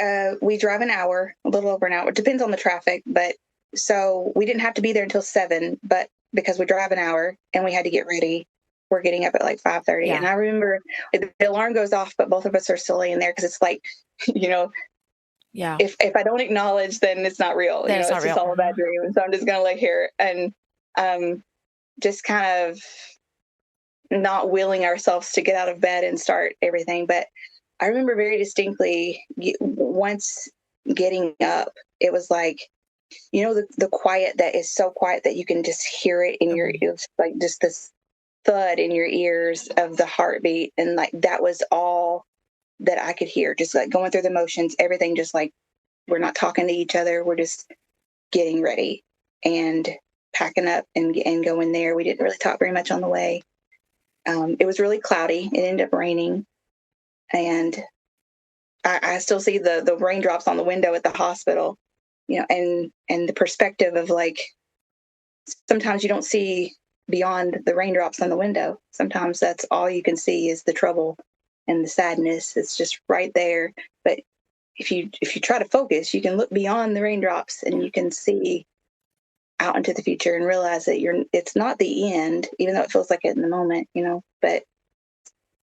Speaker 1: drive an hour, a little over an hour. It depends on the traffic, but so we didn't have to be there until 7, but because we drive an hour and we had to get ready, we're getting up at like 5:30. And
Speaker 2: Yeah.
Speaker 1: I remember the alarm goes off, but both of us are still laying there because it's like, you know,
Speaker 2: Yeah.
Speaker 1: if I don't acknowledge, then it's not real.
Speaker 2: Then
Speaker 1: You
Speaker 2: it's
Speaker 1: know,
Speaker 2: not
Speaker 1: it's just
Speaker 2: real.
Speaker 1: all a bad dream. And so I'm just gonna lay here and just kind of not willing ourselves to get out of bed and start everything. But I remember very distinctly once getting up, it was like, the quiet that is so quiet that you can just hear it in your ears, like just this thud in your ears of the heartbeat. And like that was all that I could hear, just like going through the motions, everything just like we're not talking to each other. We're just getting ready and packing up and going there. We didn't really talk very much on the way. It was really cloudy. It ended up raining. And I still see the raindrops on the window at the hospital, and the perspective of like, sometimes you don't see beyond the raindrops on the window. Sometimes that's all you can see is the trouble and the sadness. It's just right there. But if you try to focus, you can look beyond the raindrops and you can see out into the future and realize that it's not the end, even though it feels like it in the moment, but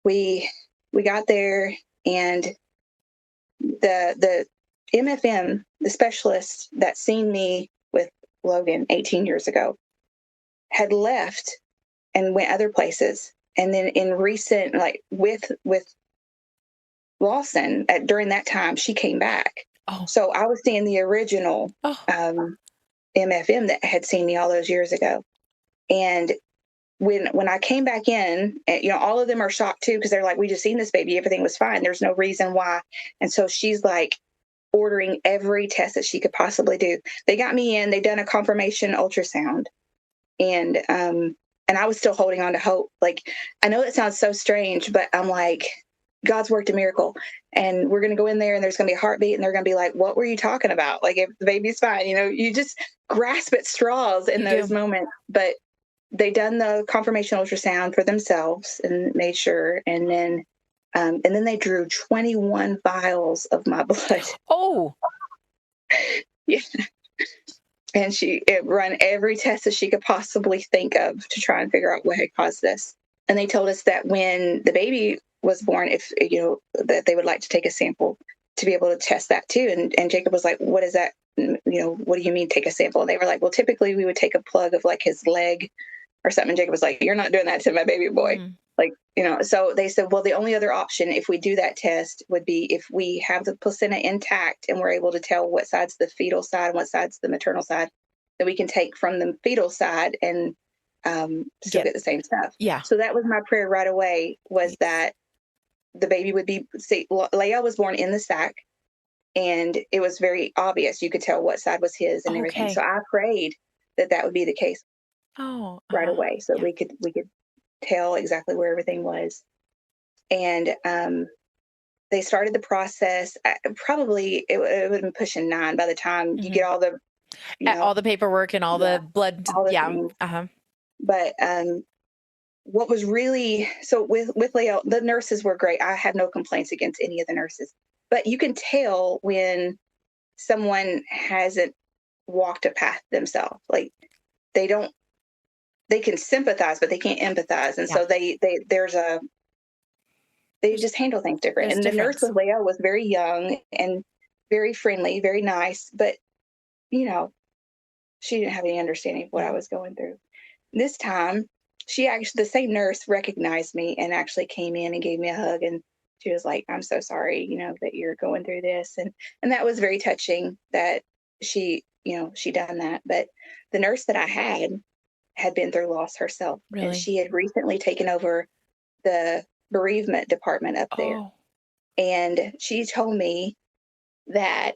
Speaker 1: we got there, and the MFM, the specialist that seen me with Logan 18 years ago, had left and went other places. And then in recent, like with Lawson, during that time, she came back.
Speaker 2: Oh.
Speaker 1: So I was seeing the original MFM that had seen me all those years ago. And when I came back in, all of them are shocked too, because they're like, we just seen this baby. Everything was fine. There's no reason why. And so she's like ordering every test that she could possibly do. They got me in, they done a confirmation ultrasound. And I was still holding on to hope. Like, I know it sounds so strange, but I'm like, God's worked a miracle, and we're going to go in there and there's going to be a heartbeat, and they're going to be like, what were you talking about? Like, if the baby's fine, you just grasp at straws in those moments. But they done the confirmation ultrasound for themselves and made sure. And then they drew 21 vials of my blood.
Speaker 2: Oh,
Speaker 1: yeah. And it run every test that she could possibly think of to try and figure out what had caused this. And they told us that when the baby was born, if that they would like to take a sample to be able to test that too. And Jacob was like, what is that? What do you mean take a sample? And they were like, well, typically we would take a plug of like his leg or something. And Jacob was like, you're not doing that to my baby boy. Like, so they said, well, the only other option if we do that test would be if we have the placenta intact and we're able to tell what side's the fetal side and what side's the maternal side, that we can take from the fetal side and still get the same stuff.
Speaker 2: Yeah.
Speaker 1: So that was my prayer right away, was that the baby would be, Lael was born in the sac, and it was very obvious. You could tell what side was his and everything. So I prayed that would be the case right away, so we could tell exactly where everything was. And they started the process. Probably it would have been pushing 9 by the time you get all the
Speaker 2: all the paperwork and all the blood.
Speaker 1: All the things. But what was really, so with Lael, the nurses were great. I have no complaints against any of the nurses, but you can tell when someone hasn't walked a path themselves. Like, they can sympathize, but they can't empathize. And so they just handle things different. And the nurse with Lael was very young and very friendly, very nice, but she didn't have any understanding of what I was going through. This time, the same nurse recognized me and actually came in and gave me a hug. And she was like, I'm so sorry, that you're going through this. And that was very touching that she done that. But the nurse that I had been through loss herself.
Speaker 2: Really?
Speaker 1: And she had recently taken over the bereavement department up there.
Speaker 2: Oh,
Speaker 1: And she told me that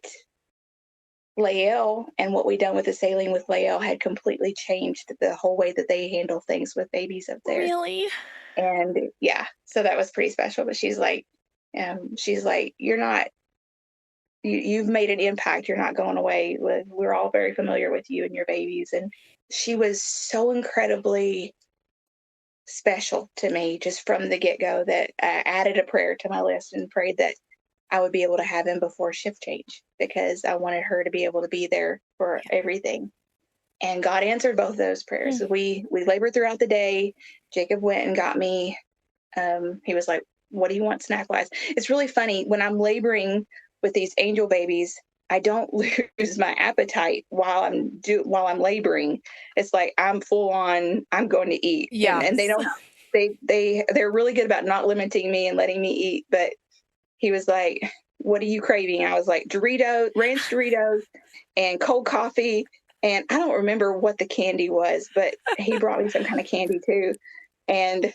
Speaker 1: Lael and what we done with the saline with Lael had completely changed the whole way that they handle things with babies up there.
Speaker 2: really?
Speaker 1: And yeah, so that was pretty special. But she's like, you're not, you've made an impact. You're not going away. We're all very familiar with you and your babies. And she was so incredibly special to me just from the get-go that I added a prayer to my list and prayed that I would be able to have him before shift change, because I wanted her to be able to be there for everything. And God answered both of those prayers.
Speaker 2: Mm.
Speaker 1: We labored throughout the day. Jacob went and got me. He was like, "What do you want snack wise?" It's really funny when I'm laboring with these angel babies. I don't lose my appetite while I'm laboring. It's like I'm full on. I'm going to eat, and they
Speaker 2: Yes.
Speaker 1: don't. They're really good about not limiting me and letting me eat. But he was like, "What are you craving?" I was like, "Doritos, ranch Doritos, and cold coffee." And I don't remember what the candy was, but he brought me some kind of candy too. And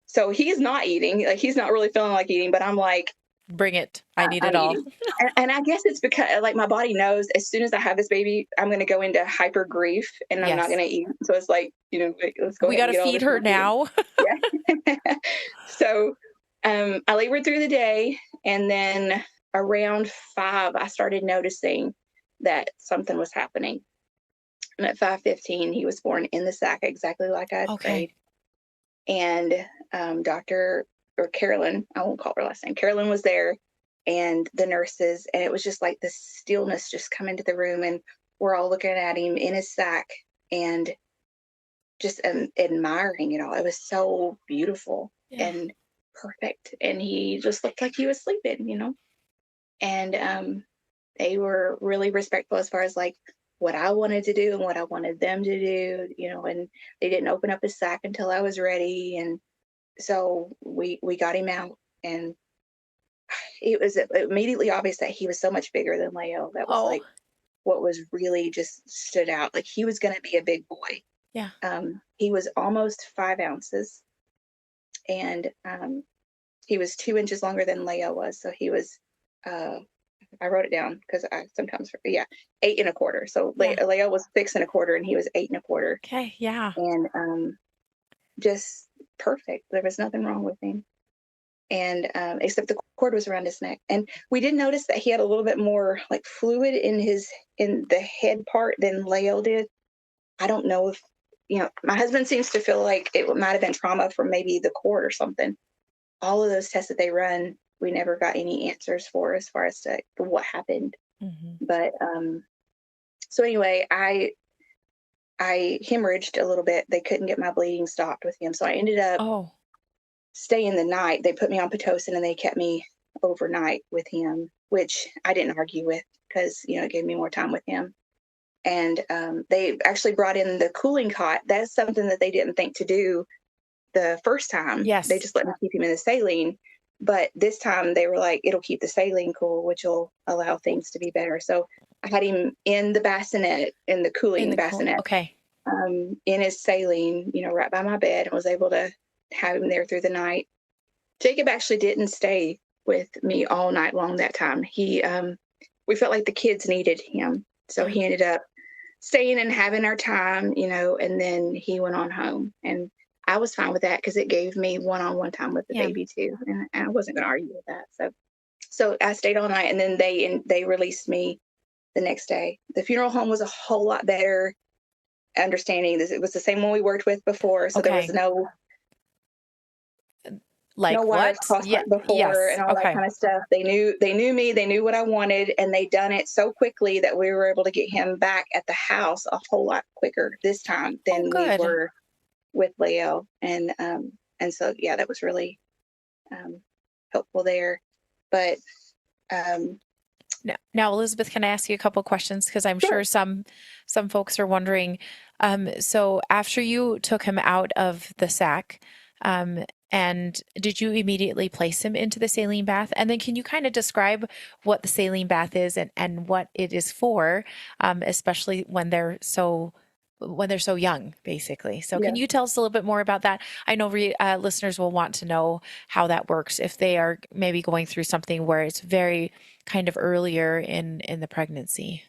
Speaker 1: so he's not eating. Like, he's not really feeling like eating, but I'm like,
Speaker 2: Bring it. I need
Speaker 1: I'm
Speaker 2: it all.
Speaker 1: eating. And I guess it's because, like, my body knows as soon as I have this baby, I'm going to go into hyper grief and I'm not
Speaker 2: Yes.
Speaker 1: going to eat. So it's like, let's go
Speaker 2: We
Speaker 1: ahead
Speaker 2: got
Speaker 1: and
Speaker 2: to
Speaker 1: get all
Speaker 2: feed
Speaker 1: this
Speaker 2: her
Speaker 1: stuff eaten.
Speaker 2: now.
Speaker 1: Yeah. So I labored through the day, and then around 5, I started noticing that something was happening. And at 5:15, he was born in the sack, exactly like I had
Speaker 2: Okay.
Speaker 1: prayed. And Dr. or Carolyn, I won't call her last name, Carolyn was there, and the nurses, and it was just like the stillness just come into the room, and we're all looking at him in his sack and just admiring it all. It was so beautiful
Speaker 2: Yeah.
Speaker 1: and perfect, and he just looked like he was sleeping. And they were really respectful as far as like what I wanted to do and what I wanted them to do, and they didn't open up his sack until I was ready. And so we got him out, and it was immediately obvious that he was so much bigger than Leo. That was
Speaker 2: Oh,
Speaker 1: like what was really just stood out. Like, he was going to be a big boy.
Speaker 2: yeah.
Speaker 1: He was almost 5 ounces, and he was 2 inches longer than Leo was. So he was, I wrote it down because I sometimes forget. Yeah, 8 1/4. So
Speaker 2: Yeah.
Speaker 1: Leo was 6 1/4, and he was 8 1/4,
Speaker 2: Okay. Yeah.
Speaker 1: and just perfect. There was nothing wrong with him, and except the cord was around his neck. And we did notice that he had a little bit more like fluid in the head part than Leo did. I don't know if my husband seems to feel like it might have been trauma from maybe the cord or something. All of those tests that they run, we never got any answers for as far as to what happened.
Speaker 2: Mm-hmm.
Speaker 1: But so anyway, I hemorrhaged a little bit. They couldn't get my bleeding stopped with him, so I ended up
Speaker 2: Oh,
Speaker 1: staying the night. They put me on Pitocin, and they kept me overnight with him, which I didn't argue with, because it gave me more time with him. And they actually brought in the cooling cot. That's something that they didn't think to do the first time.
Speaker 2: yes.
Speaker 1: They just let me keep him in the saline. But this time they were like, it'll keep the saline cool, which will allow things to be better. So I had him in the bassinet, in the cooling bassinet,
Speaker 2: Okay.
Speaker 1: in his saline, right by my bed, and was able to have him there through the night. Jacob actually didn't stay with me all night long that time. We felt like the kids needed him. So he ended up staying and having our time, and then he went on home. And I was fine with that because it gave me one-on-one time with the baby too. And I wasn't going to argue with that. So I stayed all night, and then they released me the next day. The funeral home was a whole lot better understanding this. It was the same one we worked with before. So there was no
Speaker 2: Like
Speaker 1: wires
Speaker 2: what?
Speaker 1: crossed
Speaker 2: Yeah.
Speaker 1: like before,
Speaker 2: Yes.
Speaker 1: and all that
Speaker 2: Okay.
Speaker 1: kind of stuff. They knew me, they knew what I wanted, and they done it so quickly that we were able to get him back at the house a whole lot quicker this time than we
Speaker 2: good.
Speaker 1: were with Leo. And so yeah, that was really helpful there. But
Speaker 2: Now, Elizabeth, can I ask you a couple questions? Because I'm sure some folks are wondering. So after you took him out of the sack, and did you immediately place him into the saline bath? And then can you kind of describe what the saline bath is and what it is for, especially when they're so when they're so young, basically. So
Speaker 1: Yeah.
Speaker 2: can you tell us a little bit more about that? I know listeners will want to know how that works if they are maybe going through something where it's very kind of earlier in the pregnancy.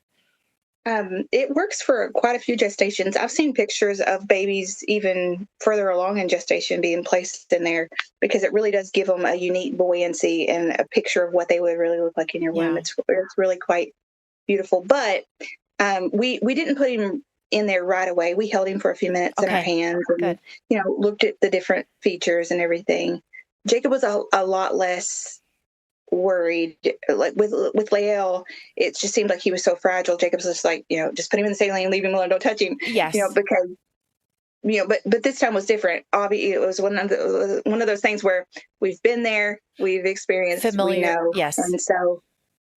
Speaker 1: It works for quite a few gestations. I've seen pictures of babies even further along in gestation being placed in there because it really does give them a unique buoyancy and a picture of what they would really look like in your womb.
Speaker 2: Yeah.
Speaker 1: It's really quite beautiful. But we didn't put him in there right away. We held him for a few minutes in our
Speaker 2: Okay.
Speaker 1: hands and
Speaker 2: Good.
Speaker 1: looked at the different features and everything. Jacob was a lot less worried. Like with Lael, it just seemed like he was so fragile. Jacob's just like, just put him in the saline, leave him alone, don't touch him.
Speaker 2: Yes.
Speaker 1: Because but this time was different. Obviously, it was one of those things where we've been there, we've experienced,
Speaker 2: Familiar.
Speaker 1: we know,
Speaker 2: Yes.
Speaker 1: and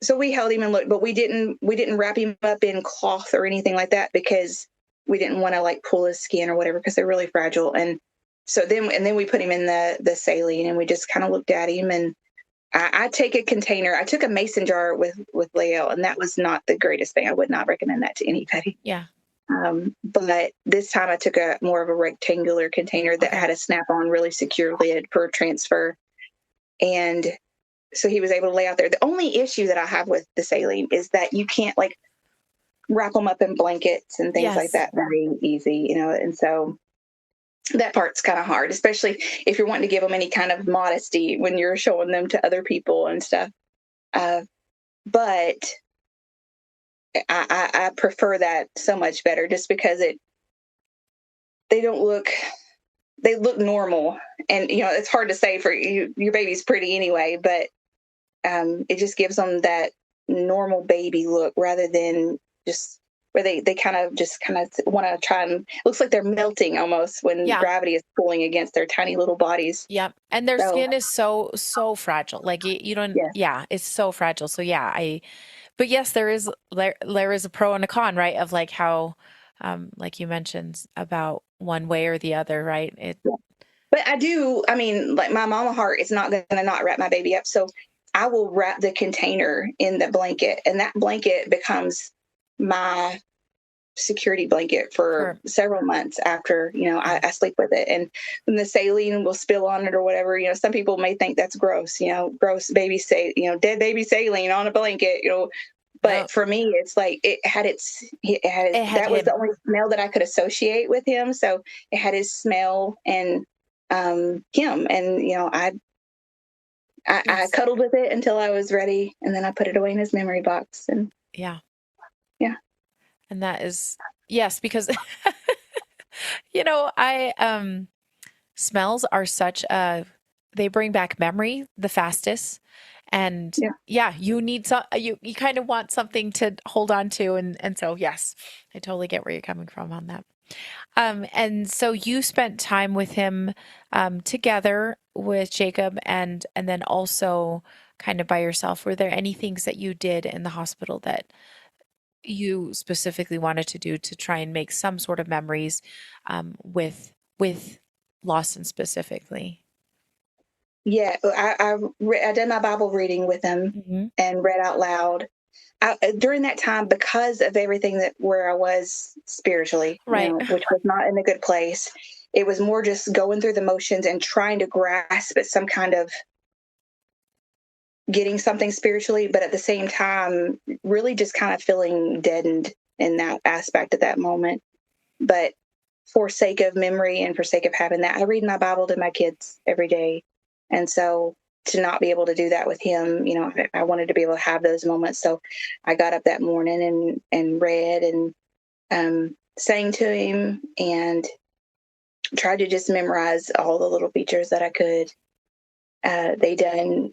Speaker 1: so we held him and looked, but we didn't wrap him up in cloth or anything like that because we didn't want to like pull his skin or whatever because they're really fragile. And so then we put him in the saline and we just kind of looked at him. And I take a container. I took a mason jar with Lael, and that was not the greatest thing. I would not recommend that to anybody.
Speaker 2: Yeah.
Speaker 1: But this time I took a more of a rectangular container that had a snap-on, really secure lid for transfer. And so he was able to lay out there. The only issue that I have with the saline is that you can't like wrap them up in blankets and things like that very easy, and so that part's kind of hard, especially if you're wanting to give them any kind of modesty when you're showing them to other people and stuff. But I prefer that so much better just because they look normal. And, it's hard to say for you, your baby's pretty anyway, but it just gives them that normal baby look rather than just where they kind of want to try and looks like they're melting almost when gravity is pulling against their tiny little bodies.
Speaker 2: Yep. And their skin is so fragile. Like you don't, it's so fragile. So but yes, there is a pro and a con, right? Of like how, like you mentioned about one way or the other, right?
Speaker 1: But like my mama heart is not going to not wrap my baby up. So I will wrap the container in the blanket, and that blanket becomes my security blanket for several months after, I sleep with it. And when the saline will spill on it or whatever, some people may think that's gross, gross baby dead baby saline on a blanket, but for me, it's like that was the only smell that I could associate with him. So it had his smell and him, and I cuddled with it until I was ready, and then I put it away in his memory box. And
Speaker 2: yeah. And that is because smells are they bring back memory the fastest. And you need you kind of want something to hold on to. And so, yes, I totally get where you're coming from on that. And so you spent time with him, together with Jacob and then also kind of by yourself. Were there any things that you did in the hospital that you specifically wanted to do to try and make some sort of memories, with Lawson specifically?
Speaker 1: Yeah, I did my Bible reading with him and read out loud. During that time, because of everything where I was spiritually, which was not in a good place, it was more just going through the motions and trying to grasp at some kind of getting something spiritually, but at the same time, really just kind of feeling deadened in that aspect at that moment. But for sake of memory and for sake of having that, I read my Bible to my kids every day. And so to not be able to do that with him, I wanted to be able to have those moments. So I got up that morning and read and sang to him and tried to just memorize all the little features that I could. They done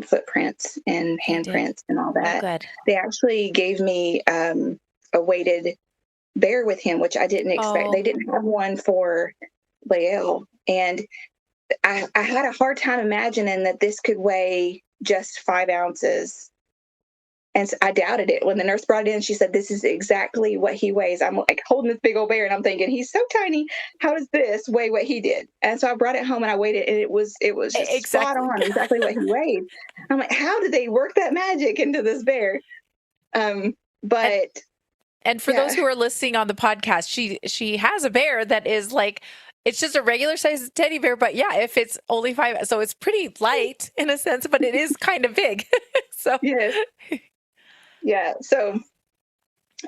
Speaker 1: footprints and handprints and all that.
Speaker 2: Oh, good.
Speaker 1: They actually gave me a weighted bear with him, which I didn't expect. They didn't have one for Lael. And I had a hard time imagining that this could weigh just 5 ounces. And so I doubted it. When the nurse brought it in, she said, "This is exactly what he weighs." I'm like holding this big old bear and I'm thinking, he's so tiny. How does this weigh what he did? And so I brought it home and I weighed it, and it was just spot on exactly what he weighed. I'm like, how did they work that magic into this bear? But
Speaker 2: And for those who are listening on the podcast, she has a bear that is like, it's just a regular sized teddy bear, but yeah, if it's only 5, so it's pretty light in a sense, but it is kind of big. So
Speaker 1: Yes. Yeah. So,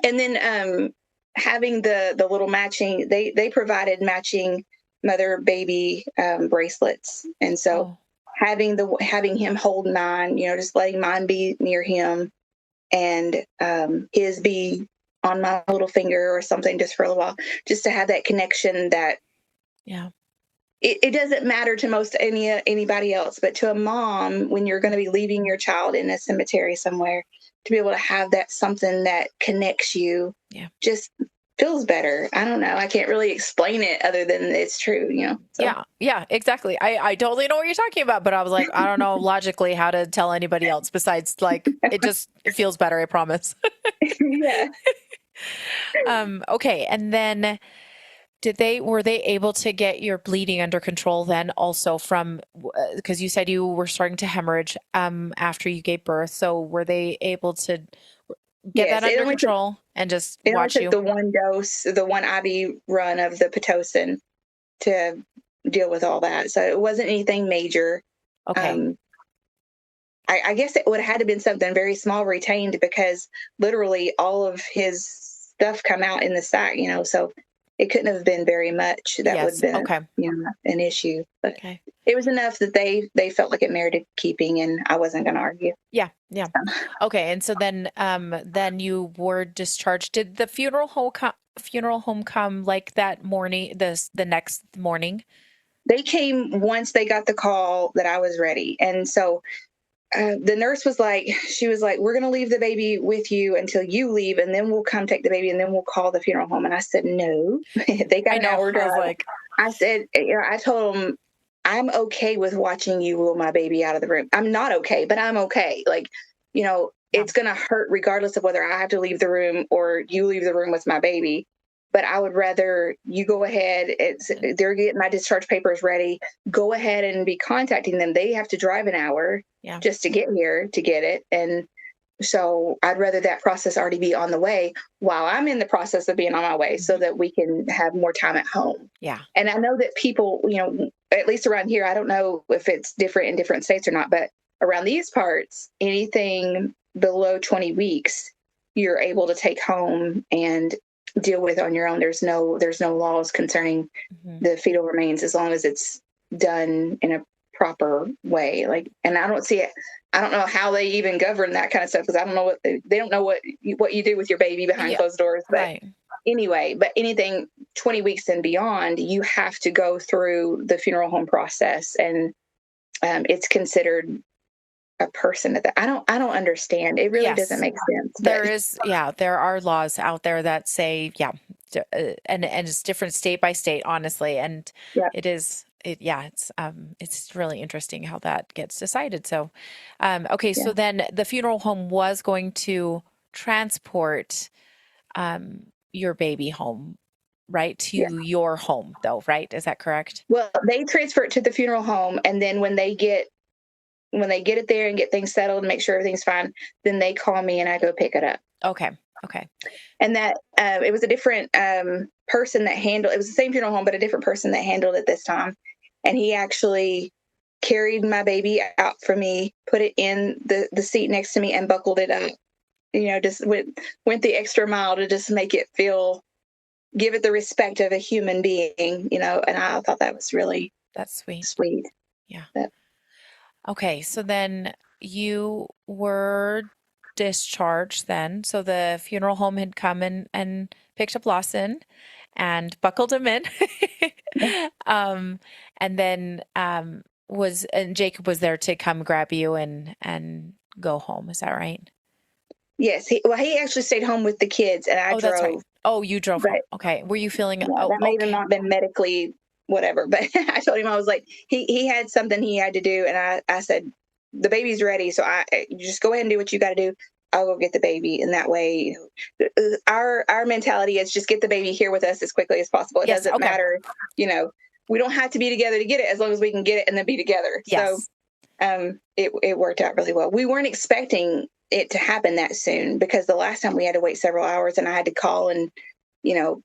Speaker 1: and then having the little matching, they provided matching mother baby bracelets, and so having him hold mine, just letting mine be near him, and his be on my little finger or something, just for a little while, just to have that connection that it doesn't matter to anybody else, but to a mom, when you're going to be leaving your child in a cemetery somewhere, to be able to have that something that connects you, just feels better. I don't know. I can't really explain it other than it's true, So.
Speaker 2: Yeah, exactly. I totally know what you're talking about, but I was like, I don't know logically how to tell anybody else besides like, it feels better. I promise.
Speaker 1: Yeah.
Speaker 2: Okay. And then were they able to get your bleeding under control then also from, because you said you were starting to hemorrhage after you gave birth. So were they able to get that under control and just watch you?
Speaker 1: It only took the one dose, the one IV run of the Pitocin to deal with all that. So it wasn't anything major.
Speaker 2: Okay.
Speaker 1: I guess it would have had to been something very small retained, because literally all of his stuff come out in the sac, so it couldn't have been very much. That would have been an issue. But it was enough that they felt like it merited keeping, and I wasn't going to argue.
Speaker 2: Yeah. Okay. And so then you were discharged. Did the funeral home come like that morning, the next morning?
Speaker 1: They came once they got the call that I was ready. And so the nurse was like, we're going to leave the baby with you until you leave, and then we'll come take the baby, and then we'll call the funeral home. And I said, no. They got an hour drive. I said, I told them, I'm okay with watching you wheel my baby out of the room. I'm not okay, but I'm okay. Like, it's going to hurt regardless of whether I have to leave the room or you leave the room with my baby. But I would rather you go ahead. They're getting my discharge papers ready. Go ahead and be contacting them. They have to drive an hour just to get here to get it. And so I'd rather that process already be on the way while I'm in the process of being on my way, so that we can have more time at home.
Speaker 2: Yeah.
Speaker 1: And I know that people, at least around here, I don't know if it's different in different states or not, but around these parts, anything below 20 weeks, you're able to take home and deal with on your own. There's no laws concerning the fetal remains, as long as it's done in a proper way. And I don't see it. I don't know how they even govern that kind of stuff, because I don't know they don't know what you do with your baby behind closed doors. But anyway, but anything 20 weeks and beyond, you have to go through the funeral home process, and it's considered a person that I don't understand. It really doesn't make sense.
Speaker 2: There are laws out there that say, and it's different state by state, honestly. And it's really interesting how that gets decided. So, so then the funeral home was going to transport, your baby home, right? To your home though, right? Is that correct?
Speaker 1: Well, they transfer it to the funeral home, and then when they get it there and get things settled and make sure everything's fine, then they call me and I go pick it up.
Speaker 2: Okay.
Speaker 1: And that it was a different person that handled it. Was the same funeral home, but a different person that handled it this time. And he actually carried my baby out for me, put it in the seat next to me, and buckled it up. Just went the extra mile to just make it give it the respect of a human being. And I thought that was
Speaker 2: that's
Speaker 1: sweet.
Speaker 2: Yeah. Okay, so then you were discharged then. So the funeral home had come and picked up Lawson and buckled him in. And then Jacob was there to come grab you and go home. Is that right?
Speaker 1: Yes. He actually stayed home with the kids, and I drove.
Speaker 2: That's right. Oh, you drove home. Okay. Were you feeling?
Speaker 1: That may have not been medically whatever, but I told him, I was like, he had something he had to do, and I said, the baby's ready, so you just go ahead and do what you got to do. I'll go get the baby, and that way, our mentality is just get the baby here with us as quickly as possible. It doesn't matter, we don't have to be together to get it, as long as we can get it and then be together.
Speaker 2: Yes.
Speaker 1: So it worked out really well. We weren't expecting it to happen that soon, because the last time we had to wait several hours, and I had to call and, you know,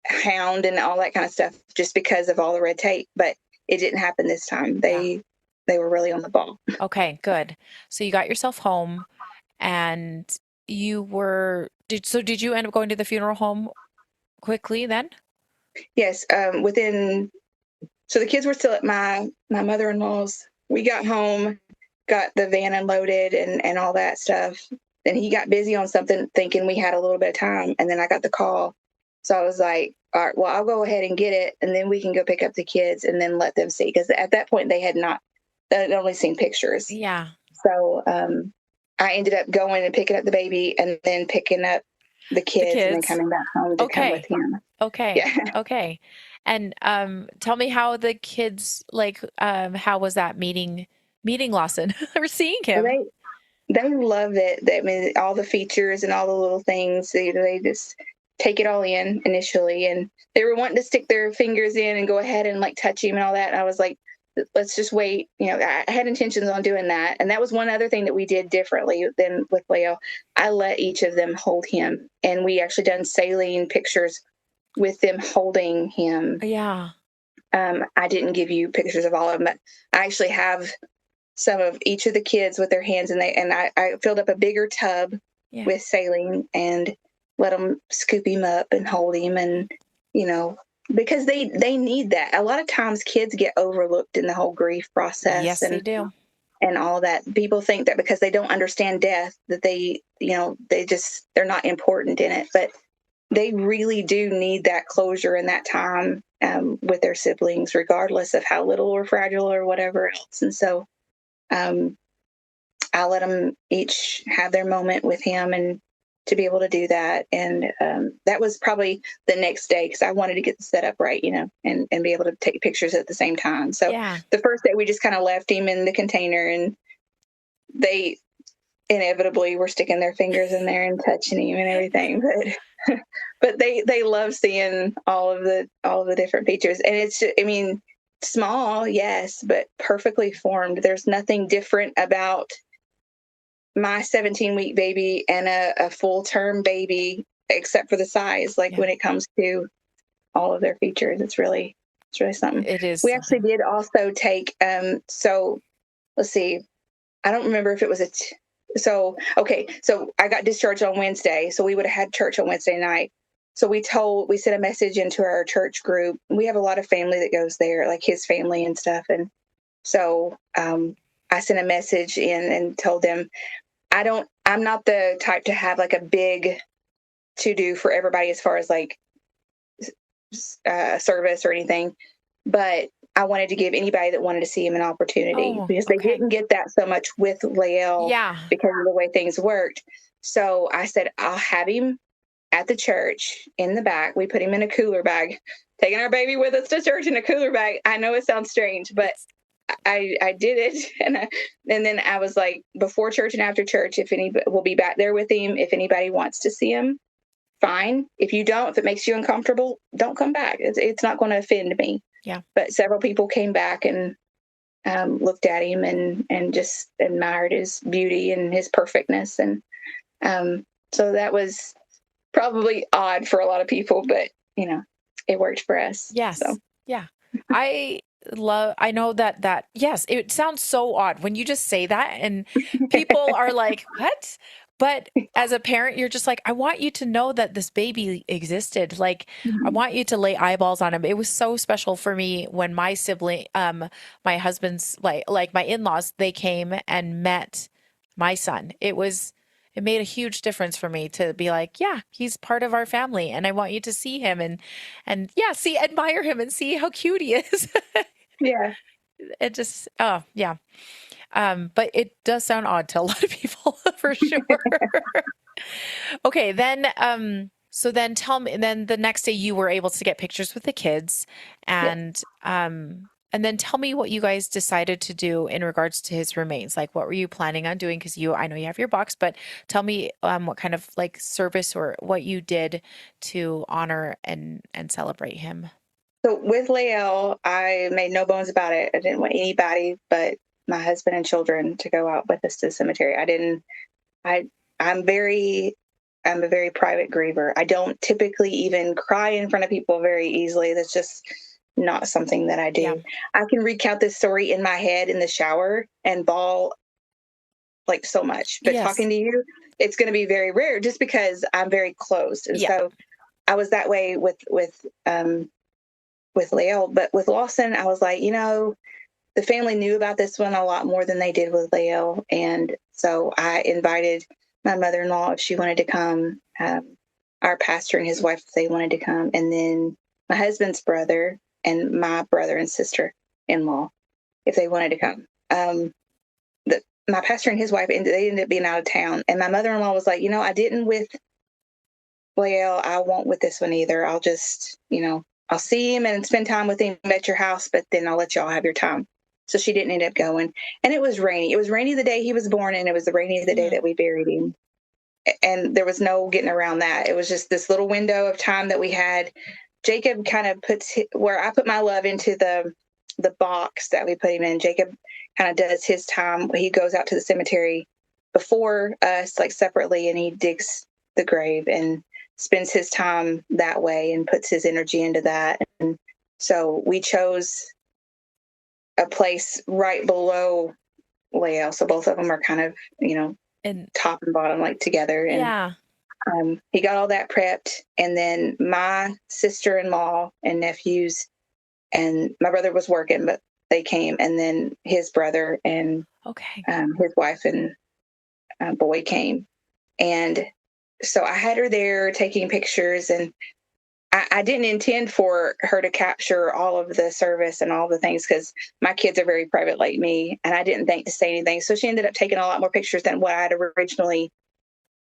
Speaker 1: hound and all that kind of stuff just because of all the red tape. But it didn't happen this time. They were really on the ball.
Speaker 2: Okay, good. So you got yourself home, and you were did you end up going to the funeral home quickly then?
Speaker 1: Yes, so the kids were still at my mother-in-law's. We got home, got the van unloaded and all that stuff. Then he got busy on something, thinking we had a little bit of time, and then I got the call. So I was like, all right, well, I'll go ahead and get it, and then we can go pick up the kids and then let them see, because at that point they'd only seen pictures.
Speaker 2: Yeah.
Speaker 1: So I ended up going and picking up the baby, and then picking up the kids. And then coming back home to come with him.
Speaker 2: Okay.
Speaker 1: Yeah.
Speaker 2: Okay. And tell me how the kids, like, how was that meeting Lawson or seeing him?
Speaker 1: They love it. I mean, all the features and all the little things. They just take it all in initially, and they were wanting to stick their fingers in and go ahead and like touch him and all that. And I was like, let's just wait. You know, I had intentions on doing that, and that was one other thing that we did differently than with Lael. I let each of them hold him, and we actually done saline pictures with them holding him.
Speaker 2: Yeah.
Speaker 1: I didn't give you pictures of all of them, but I actually have some of each of the kids with their hands, and I filled up a bigger tub with saline and let them scoop him up and hold him, and, you know, because they need that. A lot of times kids get overlooked in the whole grief process.
Speaker 2: Yes, they do.
Speaker 1: And all that. People think that because they don't understand death that they, you know, they're not important in it, but they really do need that closure and that time with their siblings, regardless of how little or fragile or whatever else. And so I let them each have their moment with him, and to be able to do that. And that was probably the next day, because I wanted to get the setup right, you know, and be able to take pictures at the same time. So the first day we just kind of left him in the container, and they inevitably were sticking their fingers in there and touching him and everything. But they love seeing all of the different features. And it's, I mean, small, yes, but perfectly formed. There's nothing different about my 17-week baby and a full-term baby, except for the size. Like when it comes to all of their features, it's really something.
Speaker 2: It is.
Speaker 1: We actually did also take. So let's see. I don't remember if it was so I got discharged on Wednesday, so we would have had church on Wednesday night. So we sent a message into our church group. We have a lot of family that goes there, like his family and stuff. And so I sent a message in and told them, I'm not the type to have like a big to-do for everybody as far as like service or anything, but I wanted to give anybody that wanted to see him an opportunity, because they didn't get that so much with Lael because of the way things worked. So I said, I'll have him at the church in the back. We put him in a cooler bag, taking our baby with us to church in a cooler bag. I know it sounds strange, but I did it. And then I was like, before church and after church, we'll be back there with him. If anybody wants to see him, fine. If you don't, if it makes you uncomfortable, don't come back. It's not going to offend me.
Speaker 2: Yeah.
Speaker 1: But several people came back and looked at him and just admired his beauty and his perfectness. And so that was probably odd for a lot of people, but, you know, it worked for us.
Speaker 2: Yes.
Speaker 1: So.
Speaker 2: Yeah. I know that, yes, it sounds so odd when you just say that, and people are like, what? But as a parent, you're just like, I want you to know that this baby existed. Like, I want you to lay eyeballs on him. It was so special for me when my sibling, my husband's, like my in-laws, they came and met my son. It made a huge difference for me to be like, yeah, he's part of our family, and I want you to see him and admire him and see how cute he is.
Speaker 1: Yeah.
Speaker 2: It just, oh yeah. But it does sound odd to a lot of people for sure. Okay, then so then tell me, then the next day you were able to get pictures with the kids, and then tell me what you guys decided to do in regards to his remains. Like, what were you planning on doing? Because I know you have your box, but tell me what kind of like service or what you did to honor and celebrate him.
Speaker 1: So with Lael, I made no bones about it. I didn't want anybody but my husband and children to go out with us to the cemetery. I didn't. I'm a very private griever. I don't typically even cry in front of people very easily. That's just not something that I do.
Speaker 2: Yeah.
Speaker 1: I can recount this story in my head in the shower and bawl like so much, but
Speaker 2: Yes.
Speaker 1: talking to you, it's going to be very rare just because I'm very closed. And
Speaker 2: Yeah.
Speaker 1: so I was that way with Lael, but with Lawson, I was like, the family knew about this one a lot more than they did with Lael. And so I invited my mother-in-law if she wanted to come, our pastor and his wife, if they wanted to come, and then my husband's brother and my brother and sister-in-law, if they wanted to come. My pastor and his wife, they ended up being out of town. And my mother-in-law was like, I didn't with Lael. I won't with this one either. I'll just, I'll see him and spend time with him at your house, but then I'll let y'all have your time. So she didn't end up going. And it was rainy. It was rainy the day he was born, and it was the rainy the day that we buried him. And there was no getting around that. It was just this little window of time that we had. Jacob kind of puts where I put my love into the box that we put him in. Jacob kind of does his time. He goes out to the cemetery before us, like separately, and he digs the grave and spends his time that way and puts his energy into that. And so we chose a place right below Lael. So both of them are kind of,
Speaker 2: And
Speaker 1: top and bottom, like together. And
Speaker 2: yeah.
Speaker 1: He got all that prepped. And then my sister-in-law and nephews and my brother was working, but they came. And then his brother and his wife and boy came. And so I had her there taking pictures, and I didn't intend for her to capture all of the service and all the things because my kids are very private like me, and I didn't think to say anything. So she ended up taking a lot more pictures than what I had originally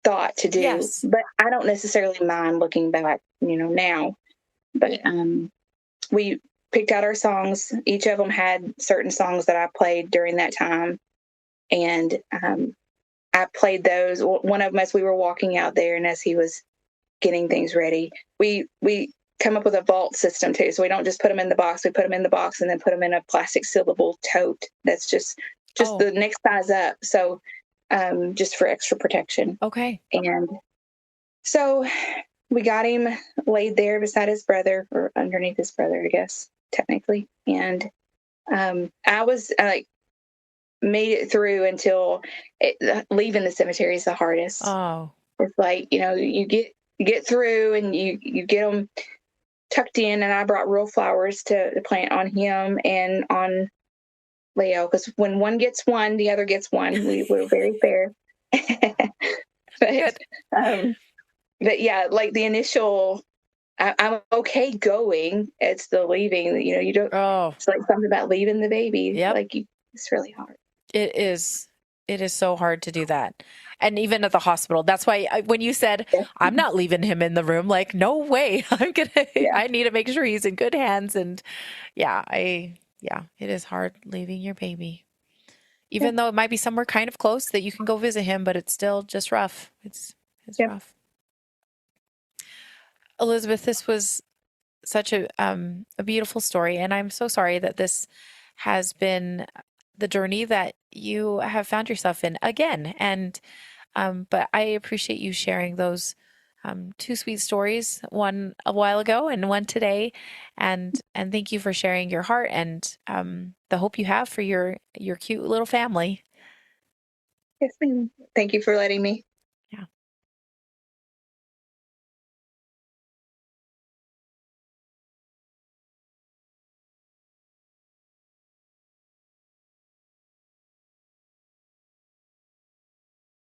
Speaker 1: thought to do.
Speaker 2: Yes.
Speaker 1: But I don't necessarily mind looking back, now. But we picked out our songs. Each of them had certain songs that I played during that time. And I played those. One of them as we were walking out there and as he was getting things ready. We come up with a vault system too. So we don't just put them in the box. We put them in the box and then put them in a plastic sealable tote. That's just the next size up. So just for extra protection.
Speaker 2: Okay.
Speaker 1: And so we got him laid there beside his brother, or underneath his brother, I guess, technically. And I was made it through until leaving the cemetery is the hardest.
Speaker 2: Oh.
Speaker 1: It's like, you get through and you get them tucked in, and I brought real flowers to plant on him and on Lael, because when one gets one, the other gets one. We were very fair. But yeah, like the initial, I'm okay going. It's the leaving. You don't.
Speaker 2: Oh.
Speaker 1: It's like something about leaving the baby.
Speaker 2: Yep.
Speaker 1: Like it's really hard.
Speaker 2: It is. It is so hard to do that. And even at the hospital, that's why when you said, I'm not leaving him in the room, like, no way. I need to make sure he's in good hands. And it is hard leaving your baby, even though it might be somewhere kind of close that you can go visit him, but it's still just rough. It's rough. Elizabeth, this was such a beautiful story. And I'm so sorry that this has been the journey that you have found yourself in again. And, but I appreciate you sharing those, two sweet stories, one a while ago and one today. And thank you for sharing your heart and, the hope you have for your cute little family.
Speaker 1: Yes, ma'am. Thank you for letting me.